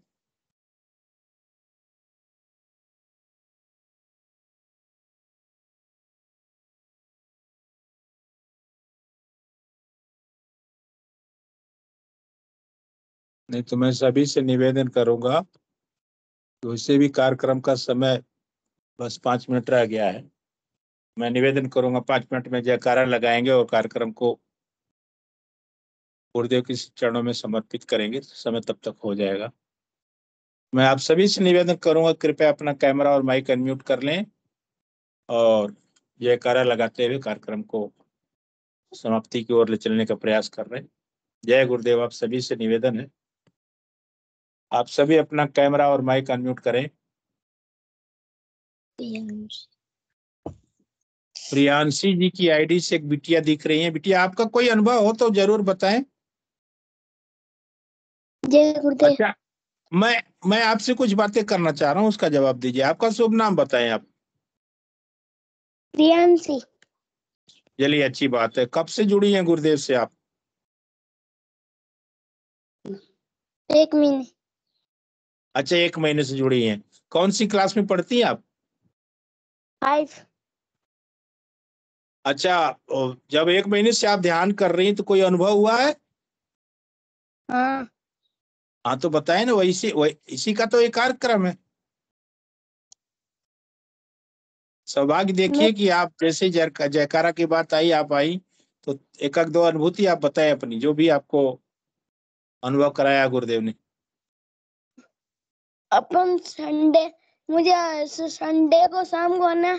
नहीं तो मैं सभी से निवेदन करूंगा कि वैसे भी कार्यक्रम का समय बस 5 मिनट रह गया है। मैं निवेदन करूंगा 5 मिनट में जयकारा लगाएंगे और कार्यक्रम को गुरुदेव के चरणों में समर्पित करेंगे, समय तब तक हो जाएगा। मैं आप सभी से निवेदन करूंगा कृपया अपना कैमरा और माइक अनम्यूट कर लें और जयकारा लगाते हुए कार्यक्रम को समाप्ति की ओर ले चलने का प्रयास कर रहे हैं। जय गुरुदेव। आप सभी से निवेदन है, आप सभी अपना कैमरा और माइक अनम्यूट करें। प्रियांशी जी की आईडी से एक बिटिया दिख रही है। बिटिया, आपका कोई अनुभव हो तो जरूर बताएं। जय गुरुदेव। अच्छा, मैं आपसे कुछ बातें करना चाह रहा हूँ, उसका जवाब दीजिए। आपका शुभ नाम बताएं आप। प्रियांशी। चलिए, अच्छी बात है। कब से जुड़ी हैं गुरुदेव से आप? 1 महीने। अच्छा, 1 महीने से जुड़ी हैं। कौन सी क्लास में पढ़ती हैं आप? 5। अच्छा, जब 1 महीने से आप ध्यान कर रही हैं तो कोई अनुभव हुआ है? हाँ। हाँ तो बताए ना, इसी का तो एक कार्यक्रम है। सौभाग्य देखिए कि आप जैसे जयकारा की बात आई, आप आई तो एक दो अनुभूति आप बताएं अपनी, जो भी आपको अनुभव कराया गुरुदेव ने। अपन मुझे संडे को शाम को ना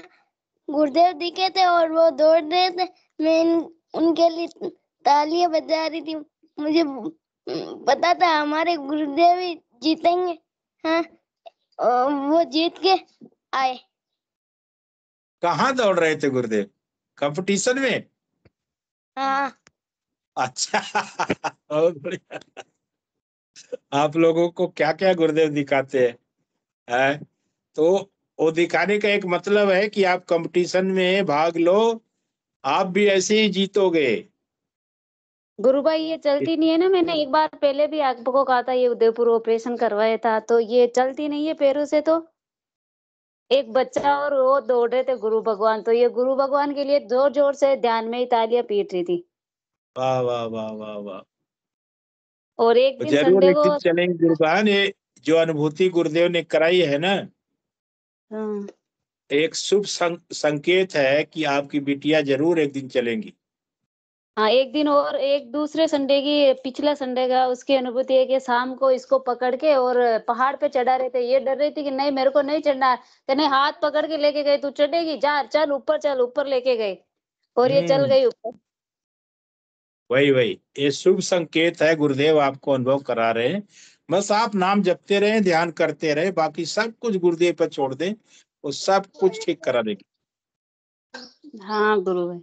गुरुदेव दिखे थे और वो दौड़ रहे थे। मैं उनके लिए तालियां बजा रही थी। मुझे पता था हमारे गुरुदेव ही जीतेंगे। हाँ, वो जीत के आए। कहाँ दौड़ रहे थे गुरुदेव? कंपटीशन में? हाँ। अच्छा बहुत बढ़िया। आप लोगों को क्या क्या गुरुदेव दिखाते हैं। तो वो दिखाने का एक मतलब है कि आप कंपटीशन में भाग लो, आप भी ऐसे ही जीतोगे। गुरु भाई ये चलती नहीं है ना, मैंने एक बार पहले भी आपको कहा था, ये उदयपुर ऑपरेशन करवाया था, तो ये चलती नहीं है पैरों से। तो एक बच्चा और वो दौड़ रहे थे गुरु भगवान, तो ये गुरु भगवान के लिए जोर जोर से ध्यान में ही तालियां पीट रही थी। वाह वाह वाह वाह वाह। और एक तो दिन जरूर संडे एक को दिन चलेंगे गुरुबान। ये जो अनुभूति गुरुदेव ने कराई है ना, हाँ, एक शुभ संकेत है कि आपकी बिटिया जरूर एक दिन चलेंगी। हाँ एक दिन। और एक दूसरे संडे की, पिछला संडे का उसकी अनुभूति है कि शाम को इसको पकड़ के और पहाड़ पे चढ़ा रहे थे। ये डर रही थी कि नहीं मेरे को नहीं चढ़ना, कहने हाथ पकड़ के लेके गए, तू चढ़ेगी, जा चल ऊपर, चल ऊपर लेके गए, और ये चल गई ऊपर। वही वही, ये शुभ संकेत है, गुरुदेव आपको अनुभव करा रहे हैं। बस आप नाम जपते रहे, ध्यान करते रहे, बाकी सब कुछ गुरुदेव पर छोड़ दें, वो सब कुछ ठीक करा देंगे। हाँ गुरु भाई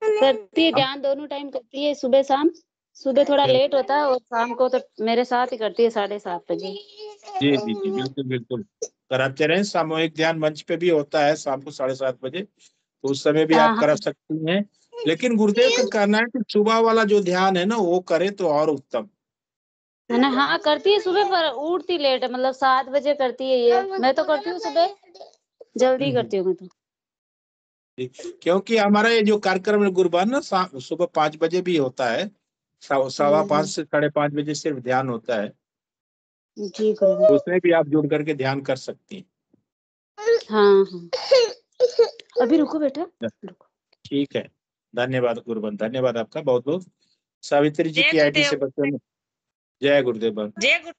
करती है ध्यान, दोनों टाइम करती है, सुबह शाम। सुबह थोड़ा लेट होता है और शाम को तो मेरे साथ ही करती है 7:30 बजे। जी जी जी, बिल्कुल बिल्कुल कराते रहे। सामूहिक ध्यान मंच पे भी होता है शाम को 7:30 बजे, तो उस समय भी आप करा सकती हैं। लेकिन गुरुदेव का कहना है कि सुबह वाला जो ध्यान है ना, वो करे तो और उत्तम है ना। हाँ करती है सुबह, पर उठती लेट है, मतलब 7 बजे करती है ये। मैं तो करती हूँ सुबह जल्दी करती हूँ मैं तो। क्योंकि हमारा ये जो कार्यक्रम है गुरुबान ना, सुबह 5 बजे भी होता है, 5:15 से 5:30 बजे सिर्फ ध्यान होता है। जी तो उसमें भी आप जुड़ करके ध्यान कर सकती हैं। हाँ हाँ अभी रुको बेटा, रुको। ठीक है, धन्यवाद गुरुबन, धन्यवाद आपका बहुत बहुत। सावित्री जी की आईडी से बच्चों में जय गुरुदेव। जय गुरु।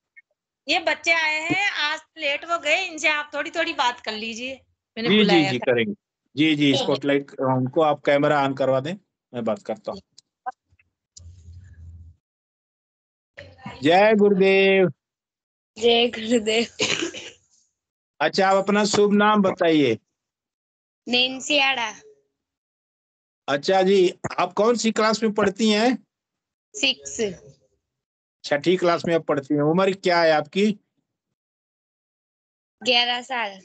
ये बच्चे आए हैं आज, लेट हो गए, इनसे आप थोड़ी थोड़ी बात कर लीजिए, मैंने जी जी बुलाया जी था। करेंगे। जी जी, स्पॉटलाइट उनको आप कैमरा ऑन करवा दें, मैं बात करता हूँ। जय गुरुदेव। जय गुरुदेव। अच्छा, आप अपना शुभ नाम बताइए। नैन्सी आड़ा। अच्छा जी, आप कौन सी क्लास में पढ़ती हैं? 6। 6ठी क्लास में आप पढ़ती हैं। उम्र क्या है आपकी? 11 साल।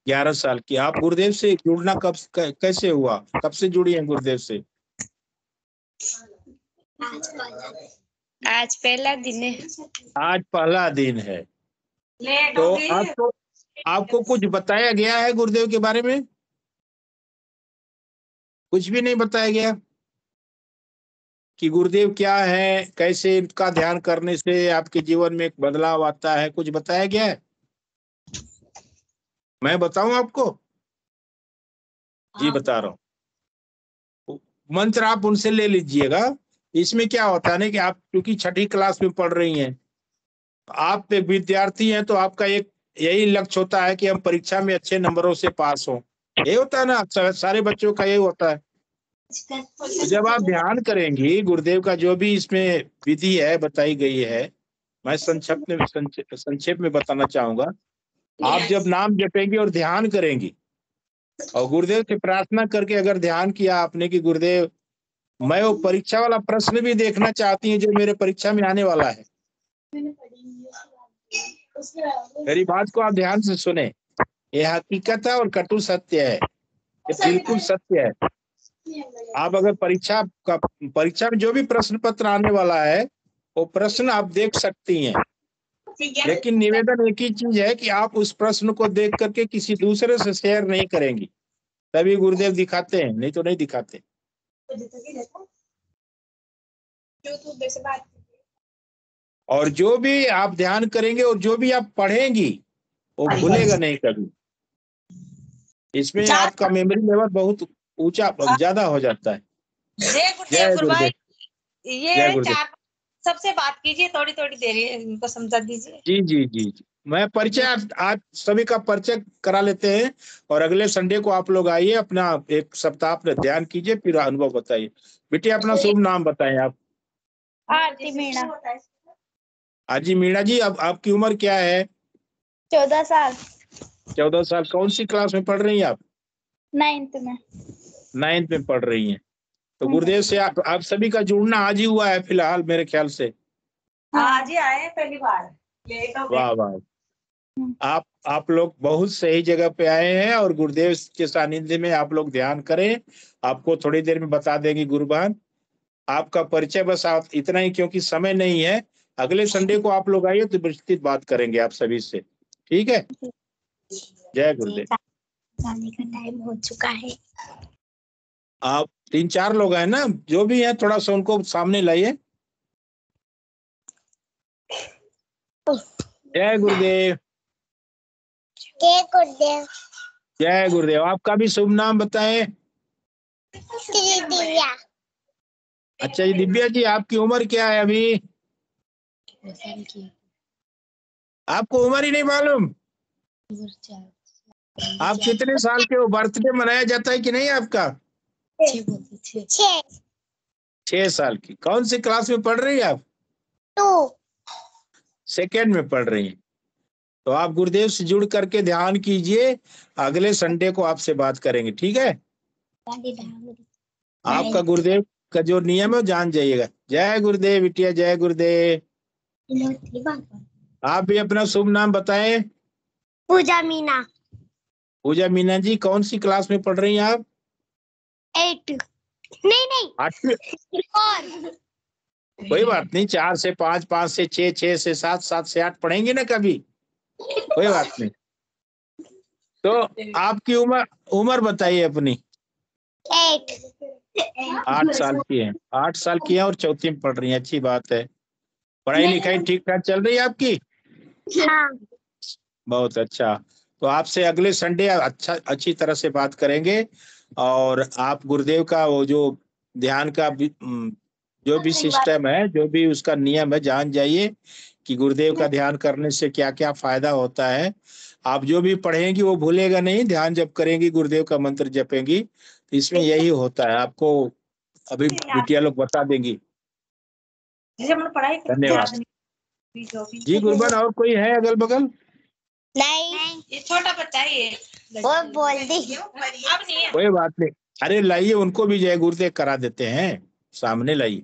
11 साल की। आप गुरुदेव से जुड़ना कैसे हुआ, कब से जुड़ी हैं गुरुदेव से? आज पहला दिन है। आज पहला दिन है। तो आपको कुछ बताया गया है गुरुदेव के बारे में? कुछ भी नहीं बताया गया कि गुरुदेव क्या है, कैसे इनका ध्यान करने से आपके जीवन में एक बदलाव आता है, कुछ बताया गया है? मैं बताऊं आपको? जी बता रहा हूँ। मंत्र आप उनसे ले लीजिएगा। इसमें क्या होता है ना कि आप क्योंकि 6ठी क्लास में पढ़ रही हैं, आप एक विद्यार्थी हैं, तो आपका एक यही लक्ष्य होता है कि हम परीक्षा में अच्छे नंबरों से पास हों। यही होता है ना, सारे बच्चों का यही होता है। तो जब आप ध्यान करेंगी, गुरुदेव का जो भी इसमें विधि है बताई गई है, मैं संक्षेप में बताना चाहूंगा। आप जब नाम जपेंगी और ध्यान करेंगी और गुरुदेव से प्रार्थना करके अगर ध्यान किया आपने कि गुरुदेव मैं वो परीक्षा वाला प्रश्न भी देखना चाहती हूँ जो मेरे परीक्षा में आने वाला है, मेरी बात को आप ध्यान से सुने, ये हकीकत है और कटु सत्य है, ये बिल्कुल सत्य है। आप अगर परीक्षा में जो भी प्रश्न पत्र आने वाला है वो प्रश्न आप देख सकती हैं, लेकिन निवेदन एक ही चीज है कि आप उस प्रश्न को देख करके किसी दूसरे से शेयर नहीं करेंगी, तभी गुरुदेव दिखाते हैं, नहीं तो नहीं दिखाते। और जो भी आप ध्यान करेंगे और जो भी आप पढ़ेंगी वो भूलेगा नहीं कभी। इसमें आपका मेमोरी लेवल बहुत ऊंचा ज्यादा हो जाता है। जय गुरुदेव। ये 4 सबसे बात कीजिए, थोड़ी थोड़ी देर इनको समझा दीजिए। जी जी जी जी, मैं परिचय आज सभी का परिचय करा लेते हैं और अगले संडे को आप लोग आइए, अपना एक सप्ताह अपना ध्यान कीजिए, फिर अनुभव बताइए। बेटी अपना शुभ नाम बताएं आप। आरती मीणा। हाजी मीणा जी, अब आपकी उम्र क्या है? 14 साल। 14 साल। कौन सी क्लास में पढ़ रही हैं आप? 9th में। 9th में पढ़ रही हैं। तो गुरुदेव से आप सभी का जुड़ना आज ही हुआ है फिलहाल मेरे ख्याल से। आज ही आए हैं पहली बार, लेट हो वाह गए। वाह, आप लोग बहुत सही जगह पे आए हैं और गुरुदेव के सानिध्य में आप लोग ध्यान करें। आपको थोड़ी देर में बता देंगे गुरुबान। आपका परिचय बस आप इतना ही, क्योंकि समय नहीं है। अगले संडे को आप लोग आइए तो विस्तृत बात करेंगे आप सभी से, ठीक है। जय गुरुदेव। जाने का टाइम हो चुका है। आप 3-4 लोग हैं ना, जो भी हैं थोड़ा सा उनको सामने लाइए। जय गुरुदेव। जय गुरुदेव। जय गुरुदेव। आपका भी शुभ नाम बताएं। श्री दिव्या। अच्छा जी, दिव्या जी, आपकी उम्र क्या है अभी? आपको उम्र ही नहीं मालूम? आप कितने साल के हो? बर्थडे मनाया जाता है कि नहीं आपका? 6 साल की। कौन सी क्लास में पढ़ रही है आप? 2 सेकेंड में पढ़ रही हैं। तो आप गुरुदेव से जुड़ करके ध्यान कीजिए। अगले संडे को आपसे बात करेंगे, ठीक है। आपका गुरुदेव का जो नियम है जान जाइएगा। जय गुरुदेव बिटिया, जय गुरुदेव। आप भी अपना शुभ नाम बताएं। पूजा मीना। पूजा मीना जी, कौन सी क्लास में पढ़ रही हैं आप? 8 नहीं 8। कोई बात नहीं, 4 से 5, 5 से 6, 6 से 7, 7 से 8 पढ़ेंगे ना कभी, कोई बात नहीं। तो आपकी उम्र बताइए अपनी। 8 साल की है। 8 साल की है और चौथी में पढ़ रही है, अच्छी बात है। पढ़ाई लिखाई ठीक ठाक चल रही है आपकी? हाँ। बहुत अच्छा। तो आपसे अगले संडे अच्छी तरह से बात करेंगे। और आप गुरुदेव का वो जो ध्यान का जो भी सिस्टम है, जो भी उसका नियम है, जान जाइए कि गुरुदेव का ध्यान करने से क्या क्या फायदा होता है। आप जो भी पढ़ेंगी वो भूलेगा नहीं। ध्यान जब करेंगी, गुरुदेव का मंत्र जपेंगी, तो इसमें यही होता है। आपको अभी बिटिया लोग बता देंगी। धन्यवाद जी। गुरुबान और कोई है अगल बगल? नहीं, ये छोटा बच्चा है ये। वो बोल दी। अब नहीं है। कोई बात नहीं, अरे लाइए उनको भी जय गुरुदेव करा देते हैं, सामने लाइए।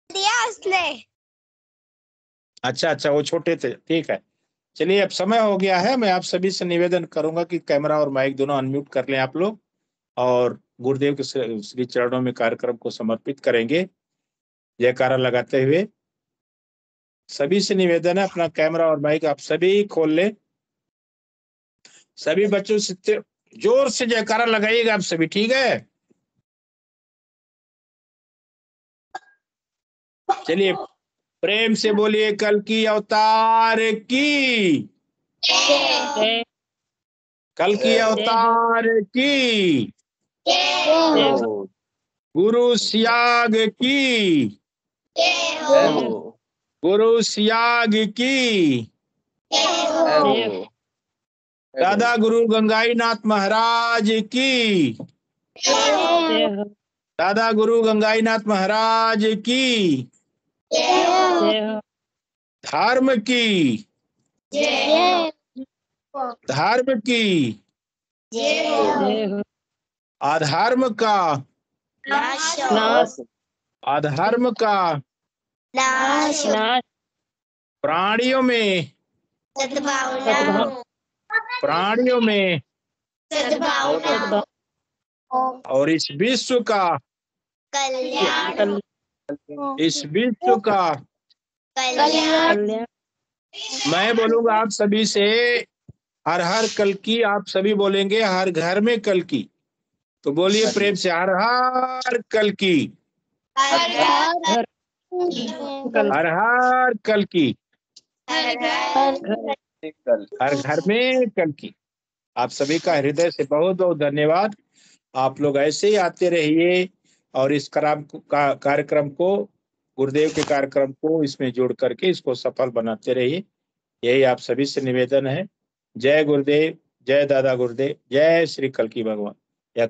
दिया उसने। अच्छा अच्छा, वो छोटे थे, ठीक है। चलिए, अब समय हो गया है। मैं आप सभी से निवेदन करूंगा कि कैमरा और माइक दोनों अनम्यूट कर लें आप लोग, और गुरुदेव के श्री चरणों में कार्यक्रम को समर्पित करेंगे जयकारा लगाते हुए। सभी से निवेदन है, अपना कैमरा और माइक आप सभी खोल लें। सभी बच्चों से जोर से जयकारा लगाइएगा आप सभी, ठीक है। चलिए, प्रेम से बोलिए कल की अवतार की। कल की अवतार की। गुरु सियाग की। गुरु सियाग की। दादा गुरु गंगाई नाथ महाराज की। दादा गुरु गंगाई नाथ महाराज की। धर्म की। धर्म की। अधर्म का। अधर्म का। प्राणियों में। प्राणियों में और इस विश्व का। इस विश्व का। मैं बोलूंगा आप सभी से, हर हर कल की। आप सभी बोलेंगे हर घर में कल की। तो बोलिए प्रेम से, हर हर कल की। हर हर कल की। हर घर में कल की। आप सभी का हृदय से बहुत बहुत धन्यवाद। आप लोग ऐसे ही आते रहिए और इस कार्यक्रम को, गुरुदेव के कार्यक्रम को इसमें जोड़ करके इसको सफल बनाते रहिए। यही आप सभी से निवेदन है। जय गुरुदेव, जय दादा गुरुदेव, जय श्री कल्की भगवान।